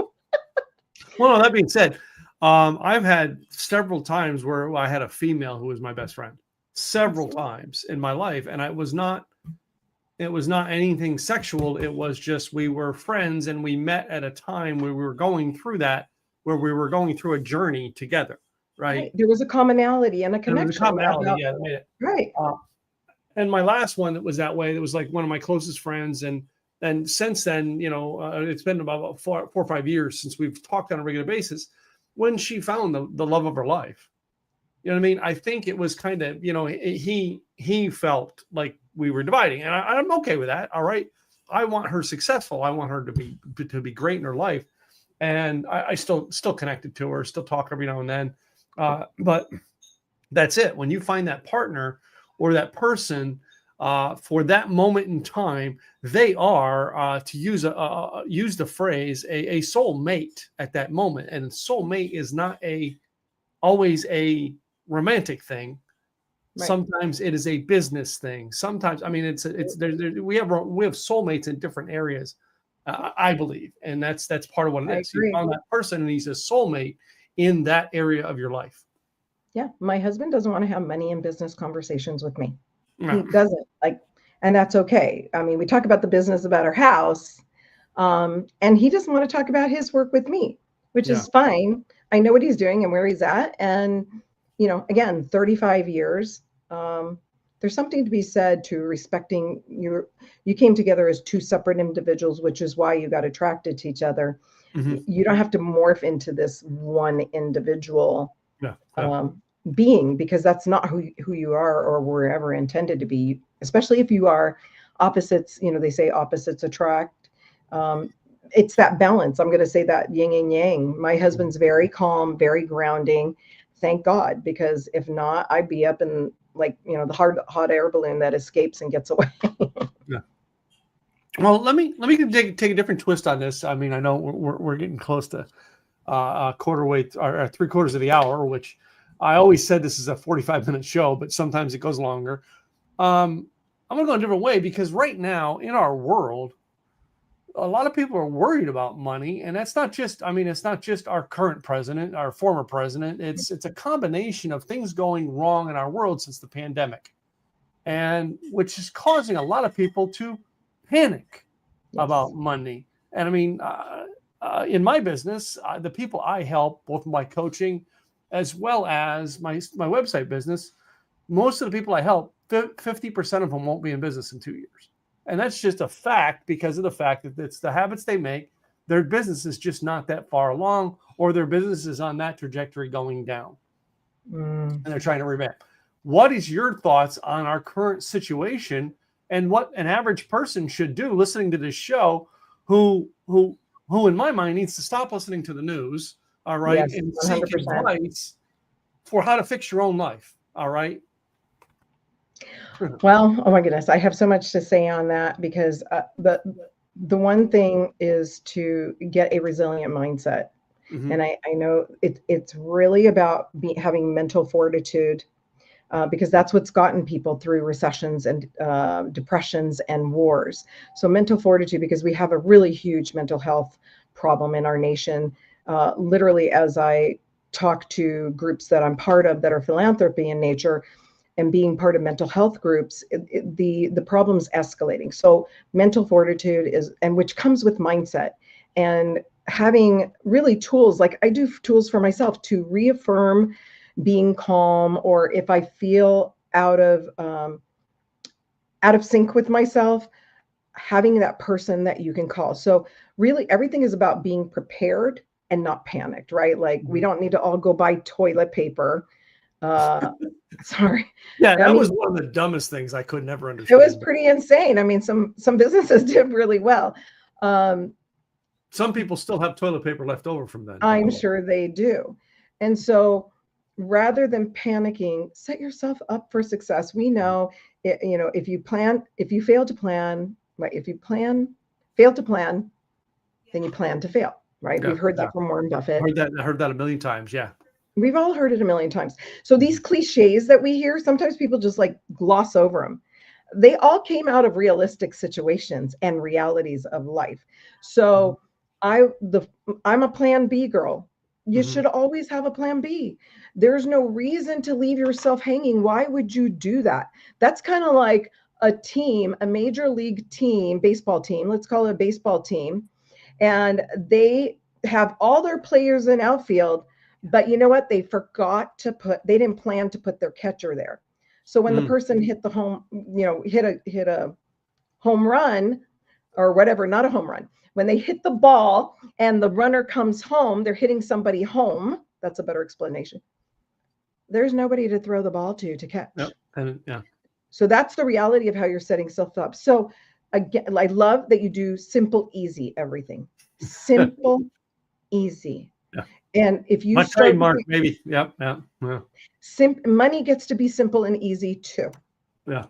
Well, that being said, I've had several times where I had a female who was my best friend. Several times in my life, and it was not anything sexual. It was just we were friends, and we met at a time where we were going through a journey together, Right. right? There was a commonality and a There was a connection commonality, about, yeah, that made it. right. Uh, and my last one that was that way, that was like one of my closest friends, and since then, it's been about 4 or 5 years since we've talked on a regular basis. When she found the love of her life, you know what I mean? I think it was kind of, he felt like we were dividing, and I'm okay with that. All right, I want her successful. I want her to be great in her life, and I still connected to her, still talk every now and then. But that's it. When you find that partner or that person for that moment in time, they are, to use the phrase, a soulmate at that moment. And soulmate is not always a romantic thing. Right. Sometimes it is a business thing. Sometimes, I mean, we have soulmates in different areas, I believe, and that's part of what it I is. You agree. found that person, and he's a soulmate in that area of your life. Yeah. My husband doesn't want to have money and business conversations with me. He Yeah. doesn't, like, and that's okay. I mean, we talk about the business about our house, and he doesn't want to talk about his work with me, which Yeah. is fine. I know what he's doing and where he's at. And, again, 35 years, there's something to be said to respecting you came together as two separate individuals, which is why you got attracted to each other. Mhm. You don't have to morph into this one individual Yeah. Yeah. um, being, because that's not who you are or were ever intended to be, especially if you are opposites. They say opposites attract. It's that balance. I'm going to say that yin and yang. My husband's very calm, very grounding. Thank God, because if not, I'd be up in, like, the hot air balloon that escapes and gets away. Yeah. Well, let me take a different twist on this. I mean, I know we're getting close to quarter way or 3/4 of the hour, which I always said this is a 45-minute show, but sometimes it goes longer. I'm going to go a different way, because right now in our world, a lot of people are worried about money, and that's not just, I mean, it's not just our current president, our former president. It's a combination of things going wrong in our world since the pandemic, and which is causing a lot of people to panic about money. And I mean, in my business, the people I help, both my coaching as well as my website business, most of the people I help, 50% of them won't be in business in 2 years. And that's just a fact because of the fact that it's the habits they make. Their business is just not that far along, or their business is on that trajectory going down. And they're trying to revamp. What is your thoughts on our current situation and what an average person should do listening to this show who in my mind needs to stop listening to the news, all right, Yes, and 100%. seek advice for how to fix your own life, all right? Well, oh my goodness, I have so much to say on that because the one thing is to get a resilient mindset. And I know it's really about having mental fortitude because that's what's gotten people through recessions and depressions and wars. So mental fortitude, because we have a really huge mental health problem in our nation. Literally, as I talk to groups that I'm part of that are philanthropy in nature, and being part of mental health groups, the problem's escalating. So mental fortitude is, and which comes with mindset and having really tools, like I do tools for myself to reaffirm being calm, or if I feel out of sync with myself, having that person that you can call. So really everything is about being prepared and not panicked, right? Like we don't need to all go buy toilet paper. Sorry. Yeah, that I mean, was one of the dumbest things I could never understand. It was pretty insane. I mean, some businesses did really well. Some people still have toilet paper left over from then. I'm sure they do. And so rather than panicking, set yourself up for success. We know, if you fail to plan, right? If you fail to plan, then you plan to fail, right? We've heard that from Warren Buffett. I heard that a million times. Yeah. We've all heard it a million times. So these cliches that we hear, sometimes people just like gloss over them. They all came out of realistic situations and realities of life. So I'm a plan B girl. You should always have a plan B. There's no reason to leave yourself hanging. Why would you do that? That's kind of like a team, a major league team, baseball team, let's call it a baseball team. And they have all their players in outfield, but you know what? They didn't plan to put their catcher there. So when the person hit hit a home run or whatever, not a home run, when they hit the ball and the runner comes home, they're hitting somebody home. That's a better explanation. There's nobody to throw the ball to catch. Yeah. So that's the reality of how you're setting yourself up. So again, I love that you do simple, easy, everything. Simple, easy. Yeah. And if you my trademark, maybe. Yeah. Money gets to be simple and easy too. Yeah.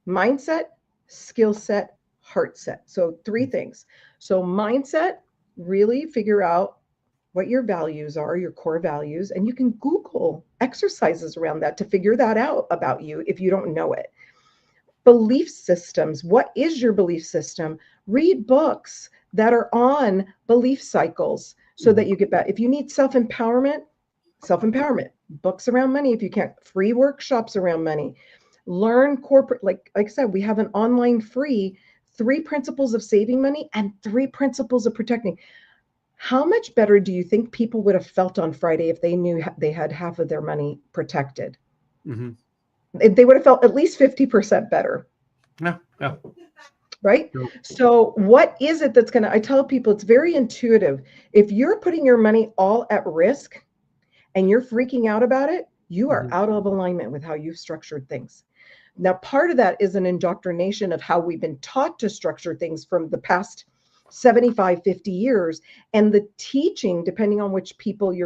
Mindset, skill set, heart set. So 3 things. So mindset, really figure out what your values are, your core values, and you can Google exercises around that to figure that out about you if you don't know it. Belief systems. What is your belief system? Read books that are on belief cycles so that you get back. If you need self-empowerment, books around money. If you can't, free workshops around money. Learn corporate, like I said, we have an online free 3 principles of saving money and 3 principles of protecting. How much better do you think people would have felt on Friday if they knew they had half of their money protected? They would have felt at least 50% better. Yeah. Right? So what is it that's I tell people it's very intuitive. If you're putting your money all at risk and you're freaking out about it, you are out of alignment with how you've structured things. Now, part of that is an indoctrination of how we've been taught to structure things from the past 75, 50 years. And the teaching, depending on which people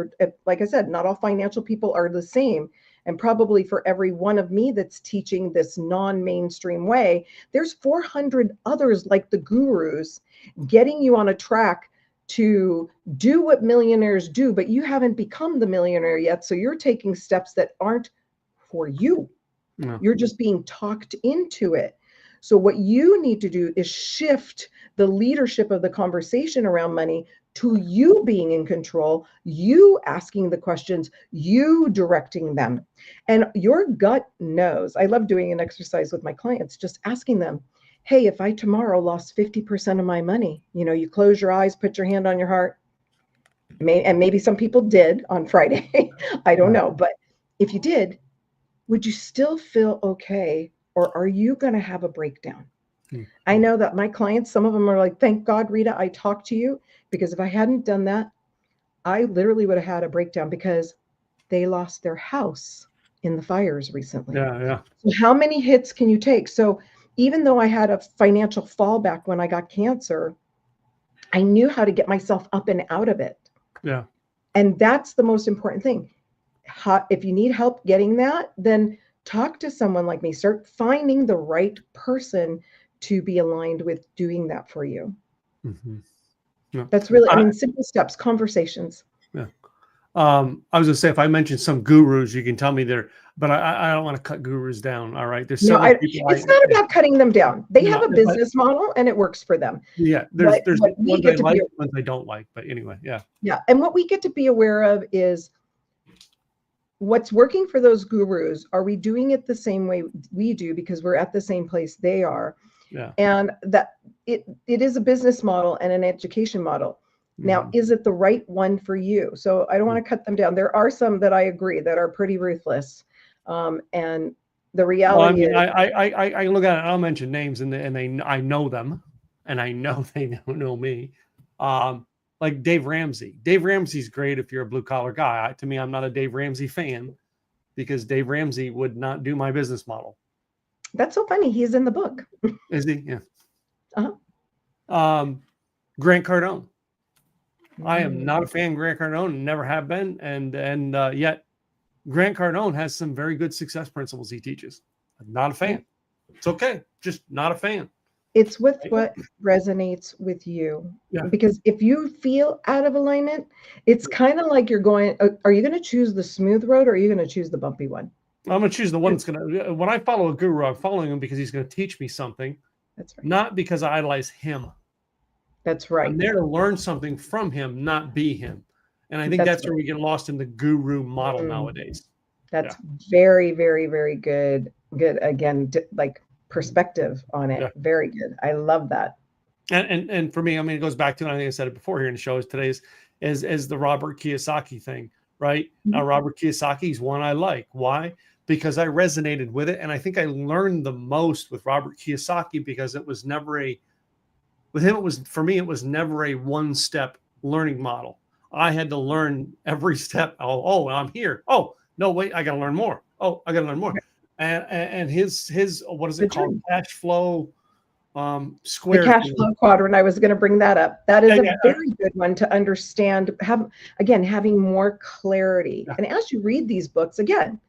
like I said, not all financial people are the same. And probably for every one of me that's teaching this non-mainstream way, there's 400 others like the gurus getting you on a track to do what millionaires do, but you haven't become the millionaire yet. So you're taking steps that aren't for you. No. You're just being talked into it. So what you need to do is shift the leadership of the conversation around money to you being in control, you asking the questions, you directing them. And your gut knows. I love doing an exercise with my clients, just asking them, hey, if I tomorrow lost 50% of my money, you close your eyes, put your hand on your heart. And maybe some people did on Friday. I don't know. But if you did, would you still feel okay? Or are you going to have a breakdown? I know that my clients, some of them are like, thank God, Rita, I talked to you, because if I hadn't done that, I literally would have had a breakdown because they lost their house in the fires recently. Yeah. So how many hits can you take? So even though I had a financial fallback when I got cancer, I knew how to get myself up and out of it. Yeah. And that's the most important thing. If you need help getting that, then talk to someone like me. Start finding the right person to be aligned with doing that for you. Mm-hmm. Yeah. That's really, simple steps, conversations. Yeah. I was gonna say, if I mention some gurus, you can tell me but I don't want to cut gurus down. All right. There's several people. It's not about cutting them down. They have a business model and it works for them. Yeah. There's ones I like, ones I don't like, but anyway, yeah. Yeah. And what we get to be aware of is what's working for those gurus. Are we doing it the same way we do because we're at the same place they are? Yeah. And that it is a business model and an education model. Now, is it the right one for you? So I don't want to cut them down. There are some that I agree that are pretty ruthless. And the reality is, I look at it. I'll mention names, and I know them, and I know they don't know me. Like Dave Ramsey. Dave Ramsey's great if you're a blue collar guy. To me, I'm not a Dave Ramsey fan because Dave Ramsey would not do my business model. That's so funny. He's in the book. Is he? Yeah. Uh-huh. Grant Cardone. I am not a fan of Grant Cardone, never have been, and yet Grant Cardone has some very good success principles he teaches. I'm not a fan. It's okay, just not a fan. It's with what resonates with you. Yeah. Because if you feel out of alignment, it's kind of like you're going, are you going to choose the smooth road or are you going to choose the bumpy one? I'm going to choose the one that's going to, when I follow a guru, I'm following him because he's going to teach me something. That's right. Not because I idolize him. That's right. I'm there to learn something from him, not be him. And I think that's where we get lost in the guru model nowadays. That's very, very, very good. Good. Again, like perspective on it. Yeah. Very good. I love that. And for me, I mean, it goes back to, I think I said it before here in the show, is today's is the Robert Kiyosaki thing, right? Now, Robert Kiyosaki is one I like. Why? Because I resonated with it. And I think I learned the most with Robert Kiyosaki because it was never with him, it was never a one-step learning model. I had to learn every step. Oh, I'm here. Oh, no, wait, I got to learn more. Oh, I got to learn more. And his what is it called? Cash flow square. The cash flow quadrant. I was going to bring that up. That is a very good one to understand. Having more clarity. Yeah. And as you read these books, again,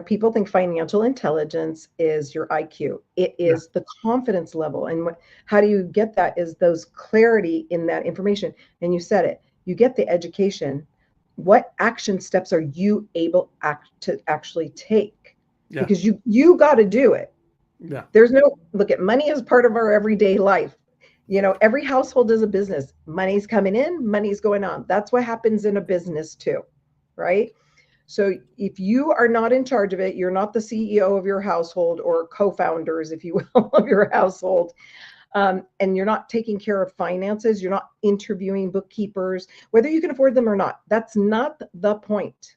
people think financial intelligence is your IQ. It is the confidence level. And how do you get that is those clarity in that information. And you said it, you get the education. What action steps are you able to actually take? Yeah. Because you got to do it. Yeah. There's no, look at money as part of our everyday life. Every household is a business. Money's coming in, money's going on. That's what happens in a business too, right? So if you are not in charge of it, you're not the CEO of your household or co-founders, if you will, of your household, and you're not taking care of finances, you're not interviewing bookkeepers, whether you can afford them or not. That's not the point.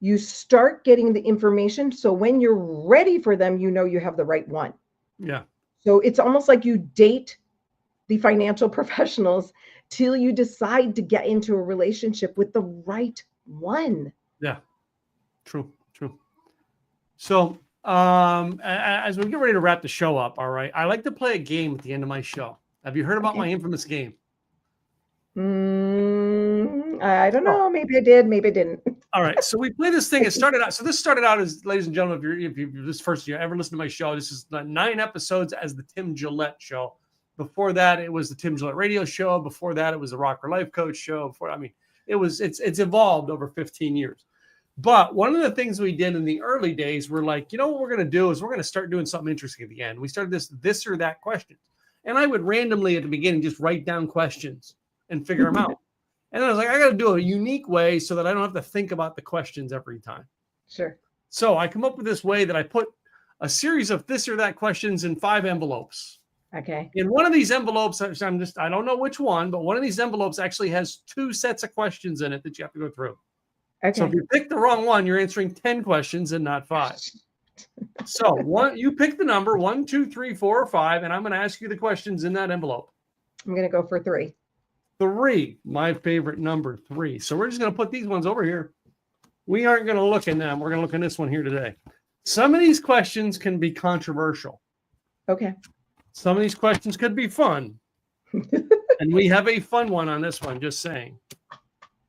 You start getting the information. So when you're ready for them, you have the right one. Yeah. So it's almost like you date the financial professionals till you decide to get into a relationship with the right one. Yeah, true. So as we get ready to wrap the show up, all right, I like to play a game at the end of my show. Have you heard about my infamous game? I don't know. Maybe I did. Maybe I didn't. All right. So we play this thing. This started out as, ladies and gentlemen, if you this first year ever listened to my show, this is 9 episodes as the Tim Gillette Show. Before that, it was the Tim Gillette Radio Show. Before that, it was the Rocker Life Coach Show. It's evolved over 15 years. But one of the things we did in the early days, we're like, you know what we're going to do is we're going to start doing something interesting at the end. We started this or that questions. And I would randomly at the beginning just write down questions and figure them out. And then I was like, I got to do it a unique way so that I don't have to think about the questions every time. Sure. So I come up with this way that I put a series of this or that questions in 5 envelopes. Okay. In one of these envelopes, I don't know which one, but one of these envelopes actually has 2 sets of questions in it that you have to go through. Okay. So if you pick the wrong one, you're answering 10 questions and not 5. So you pick the number 1, 2, 3, 4, or 5, and I'm going to ask you the questions in that envelope. I'm going to go for 3. 3, my favorite number, 3. So we're just going to put these ones over here. We aren't going to look in them. We're going to look in this one here today. Some of these questions can be controversial. Okay. Some of these questions could be fun. And we have a fun one on this one, just saying.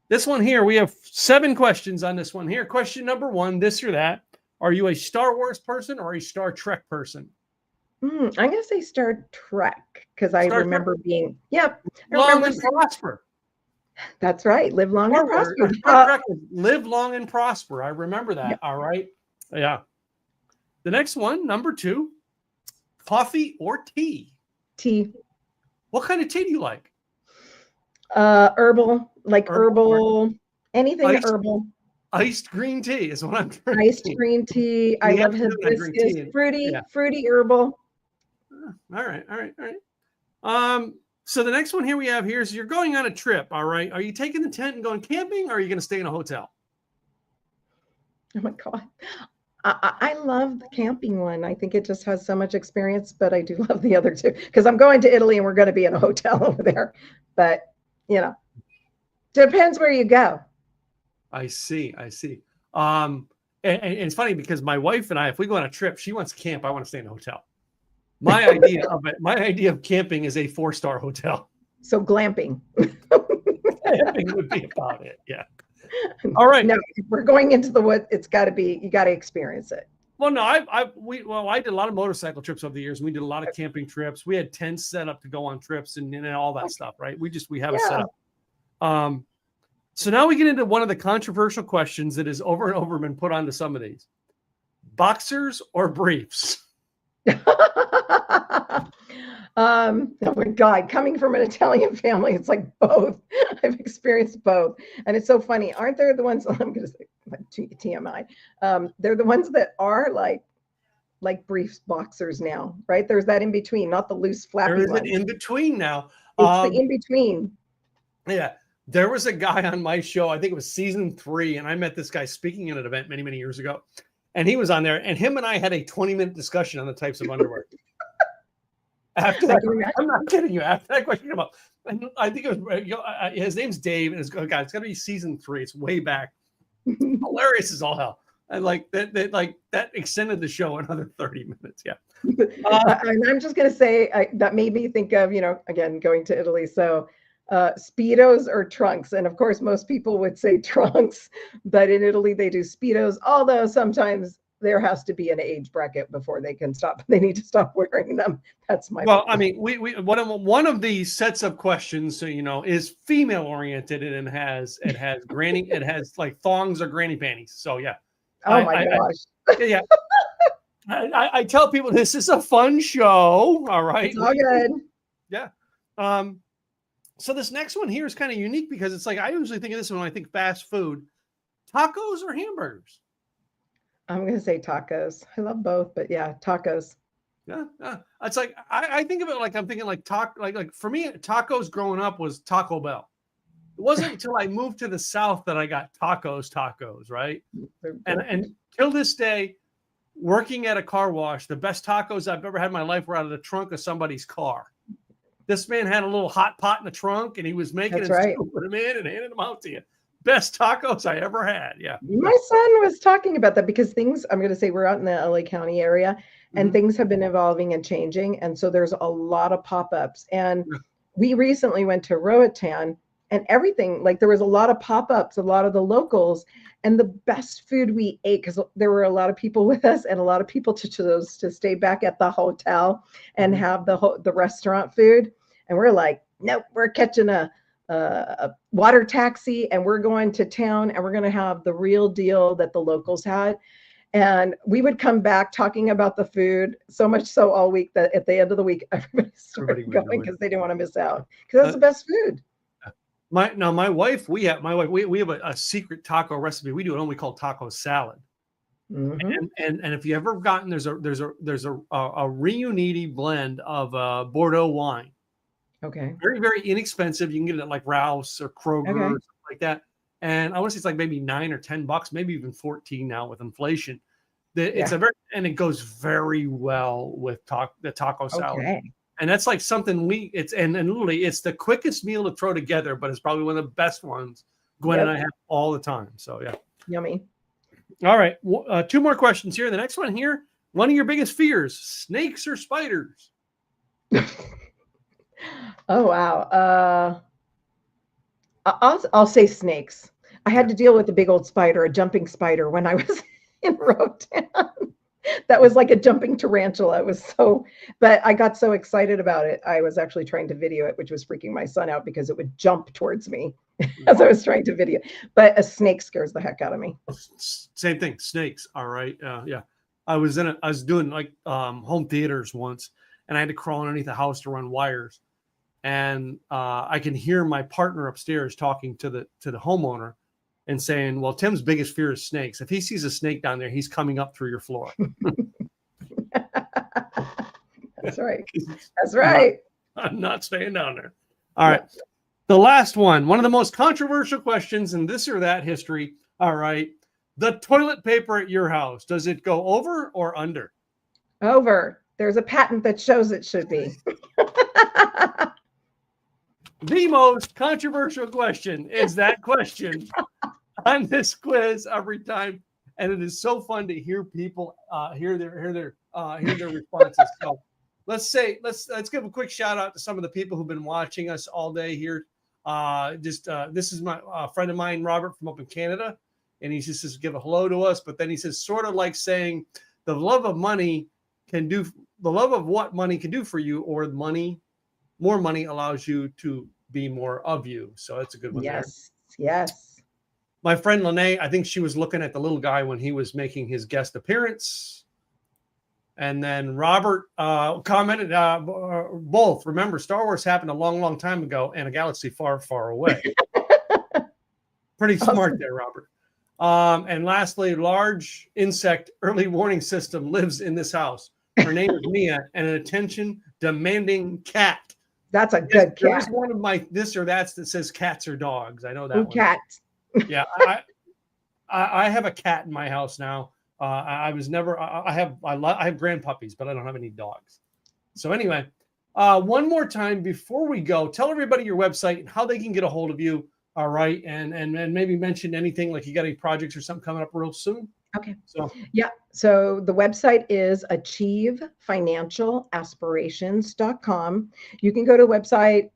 This one here, we have 7 questions on this one here. Question number 1, this or that. Are you a Star Wars person or a Star Trek person? I'm going to say Star Trek because I remember being, yep. Long and prosper. That's right. Live long and prosper. Star Trek is live long and prosper. I remember that. Yep. All right. Yeah. The next one, number 2, coffee or tea? Tea. What kind of tea do you like? Herbal, like herbal, anything herbal. Iced green tea is what I'm trying Iced green tea. I love hibiscus, fruity herbal. All right. So the next one here we have here is you're going on a trip. All right. Are you taking the tent and going camping, or are you going to stay in a hotel? Oh my God. I love the camping one. I think it just has so much experience, but I do love the other two because I'm going to Italy and we're going to be in a hotel over there. But, depends where you go. I see. And it's funny because my wife and I, if we go on a trip, she wants to camp. I want to stay in a hotel. My idea of camping is a 4-star hotel. So glamping. Glamping would be about it. Yeah. All right. No, if we're going into the woods, it's got to be, you got to experience it. Well, no, I did a lot of motorcycle trips over the years. And we did a lot of camping trips. We had tents set up to go on trips and all that stuff, right? We have it set up. So now we get into one of the controversial questions that is over and over been put onto some of these. Boxers or briefs? Oh my God, coming from an Italian family, it's like both. I've experienced both. And it's so funny. Aren't there the ones, I'm going to say TMI, they're the ones that are like briefs boxers now, right? There's that in between, not the loose flappy There is one. an in between now. It's the in between. Yeah. There was a guy on my show, I think it was season 3, and I met this guy speaking at an event many, many years ago. And he was on there, and him and I had a 20-minute discussion on the types of underwear. After that, I'm not kidding you. After that question came up, I think it was his name's Dave, and it's got to be season 3. It's way back. Hilarious as all hell. And that extended the show another 30 minutes. Yeah. And I'm just gonna say that made me think of again going to Italy. So Speedos or trunks, and of course most people would say trunks, but in Italy they do Speedos. Although sometimes there has to be an age bracket before they can stop. They need to stop wearing them. That's my. Well, I mean, we one of these sets of questions, is female oriented and it has like thongs or granny panties. So yeah. Oh my gosh. Yeah. I tell people this is a fun show. All right. It's all good. Yeah. So this next one here is kind of unique because it's like I usually think of this when I think fast food. Tacos or hamburgers? I'm going to say tacos. I love both, but yeah, tacos. Yeah. It's like I think of it like I'm thinking like for me, tacos growing up was Taco Bell. It wasn't until I moved to the South that I got tacos, right? And till this day, working at a car wash, the best tacos I've ever had in my life were out of the trunk of somebody's car. This man had a little hot pot in the trunk, and he was making it, put them in and handing them out to you. Best tacos I ever had. Yeah. My son was talking about that because I'm going to say we're out in the LA County area, and things have been evolving and changing. And so there's a lot of pop-ups. And we recently went to Roatan, and everything, like there was a lot of pop-ups, a lot of the locals, and the best food we ate, because there were a lot of people with us and a lot of people chose to stay back at the hotel and have the restaurant food. And we're like, nope, we're catching a a water taxi, and we're going to town, and we're going to have the real deal that the locals had. And we would come back talking about the food, so much so all week that at the end of the week, everybody started going because they didn't want to miss out, because that's the best food. My wife, we have a secret taco recipe. We do it only called taco salad. Mm-hmm. And if you ever gotten, there's a Reuniti blend of Bordeaux wine. Okay. Very, very inexpensive. You can get it at like Rouse or Kroger or something like that. And I want to say it's like maybe $9 or $10, maybe even 14 now with inflation. It's and it goes very well with the taco salad. Okay. And that's like something and literally it's the quickest meal to throw together, but it's probably one of the best ones Gwen and I have all the time. So yeah. Yummy. All right. 2 more questions here. The next one here, one of your biggest fears, snakes or spiders? Oh, wow. I'll say snakes. I had to deal with a big old spider, a jumping spider, when I was in Roatan. That was like a jumping tarantula. But I got so excited about it. I was actually trying to video it, which was freaking my son out because it would jump towards me as I was trying to video. But a snake scares the heck out of me. Same thing. Snakes. All right. Yeah. I was doing like home theaters once, and I had to crawl underneath the house to run wires. And I can hear my partner upstairs talking to the homeowner and saying, well, Tim's biggest fear is snakes. If he sees a snake down there, he's coming up through your floor. That's right. That's right. I'm not staying down there. All right. The last one of the most controversial questions in this or that history. All right. The toilet paper at your house, does it go over or under? Over. There's a patent that shows it should be. The most controversial question is that question on this quiz every time, and it is so fun to hear people hear their responses. So let's give a quick shout out to some of the people who've been watching us all day here. This is my friend of mine, Robert, from up in Canada, and he just says give a hello to us. But then he says, sort of like saying, the love of what money can do for you, or more money allows you to be more of you. So that's a good one. Yes. Yes. My friend Lene, I think she was looking at the little guy when he was making his guest appearance. And then Robert commented, both. Remember, Star Wars happened a long, long time ago in a galaxy far, far away. Pretty smart there, Robert. And lastly, large insect early warning system lives in this house. Her name is Mia, and an attention-demanding cat. That's a good cat. There's one of my this or that's that says cats or dogs. I know that one. Cats. Yeah, I have a cat in my house now. I have grand puppies, but I don't have any dogs. So anyway, one more time before we go, tell everybody your website and how they can get a hold of you. All right, and maybe mention anything like you got any projects or something coming up real soon. Okay. So the website is achievefinancialaspirations.com. You can go to the website,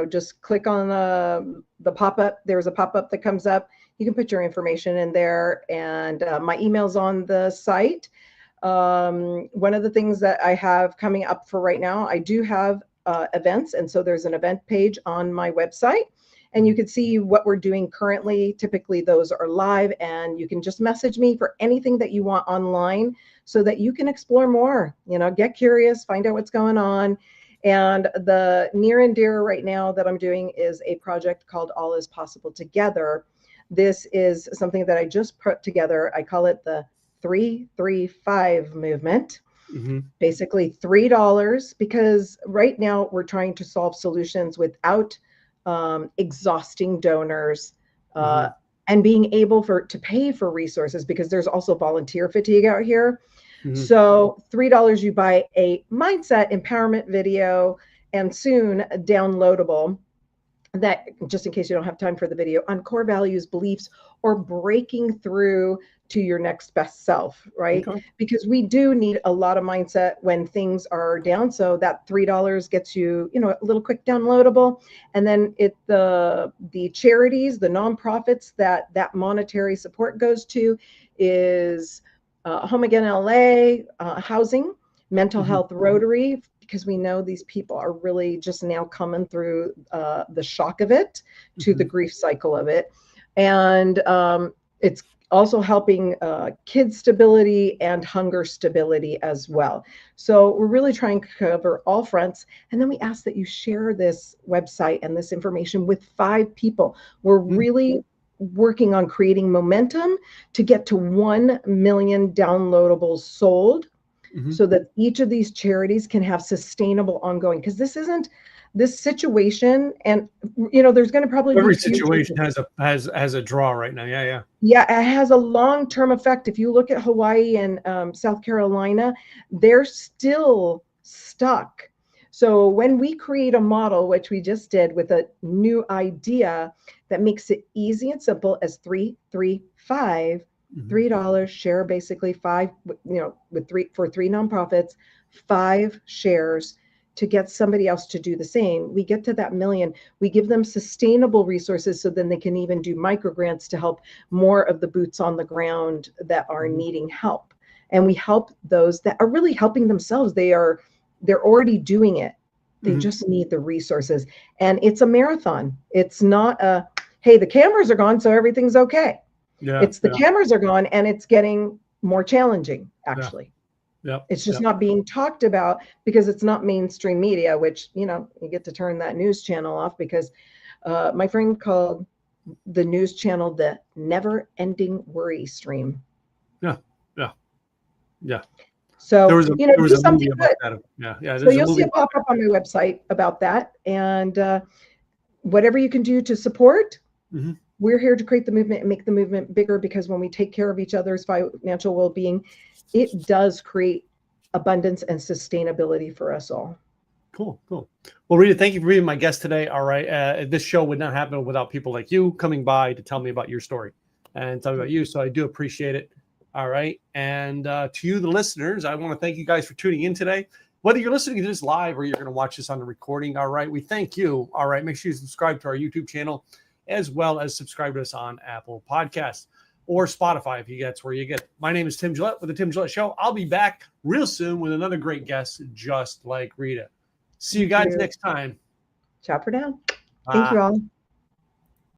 just click on the pop-up. There's a pop-up that comes up. You can put your information in there, and my email's on the site. One of the things that I have coming up for right now, I do have events, and so there's an event page on my website. And you can see what we're doing currently. Typically, those are live, and you can just message me for anything that you want online so that you can explore more, get curious, find out what's going on. And the near and dear right now that I'm doing is a project called All Is Possible Together. This is something that I just put together. I call it the 3-3-5 movement. Mm-hmm. Basically $3, because right now we're trying to solve solutions without exhausting donors and being able to pay for resources, because there's also volunteer fatigue out here. Mm-hmm. So $3, you buy a mindset empowerment video, and soon downloadable, that, just in case you don't have time for the video, on core values, beliefs, or breaking through to your next best self, right? Okay. Because we do need a lot of mindset when things are down. So that $3 gets you, a little quick downloadable. And then the charities, the nonprofits that monetary support goes to is Home Again LA, housing, mental health Rotary, because we know these people are really just now coming through the shock of it to the grief cycle of it. And it's also helping kid stability and hunger stability as well. So we're really trying to cover all fronts. And then we ask that you share this website and this information with 5 people. We're really working on creating momentum to get to 1 million downloadables sold, so that each of these charities can have sustainable ongoing, because this situation, and there's going to probably every be situation has a draw right now. Yeah. It has a long-term effect. If you look at Hawaii and South Carolina, they're still stuck. So when we create a model, which we just did with a new idea that makes it easy and simple as 3-3-5, $3 share, basically 5, with 3 nonprofits, 5 shares to get somebody else to do the same. We get to that million. We give them sustainable resources, so then they can even do micro grants to help more of the boots on the ground that are needing help. And we help those that are really helping themselves. They're already doing it. They just need the resources. And it's a marathon. It's not a, hey, the cameras are gone, so everything's okay. It's the cameras are gone, and it's getting more challenging, actually. It's just not being talked about because it's not mainstream media, which, you get to turn that news channel off, because my friend called the news channel the never ending worry stream. Yeah. So, there was do something good. Yeah. So you'll see a pop up on my website about that. And whatever you can do to support, we're here to create the movement and make the movement bigger, because when we take care of each other's financial well-being, it does create abundance and sustainability for us all. Cool. Well, Rita, thank you for being my guest today. All right. This show would not happen without people like you coming by to tell me about your story and tell me about you. So I do appreciate it. All right. And to you, the listeners, I want to thank you guys for tuning in today. Whether you're listening to this live or you're going to watch this on the recording. All right. We thank you. All right. Make sure you subscribe to our YouTube channel, as well as subscribe to us on Apple Podcasts or Spotify, if that's where you get it. My name is Tim Gillette with the Tim Gillette Show. I'll be back real soon with another great guest, just like Rita. See you guys next time. Ciao for now. Thank you all.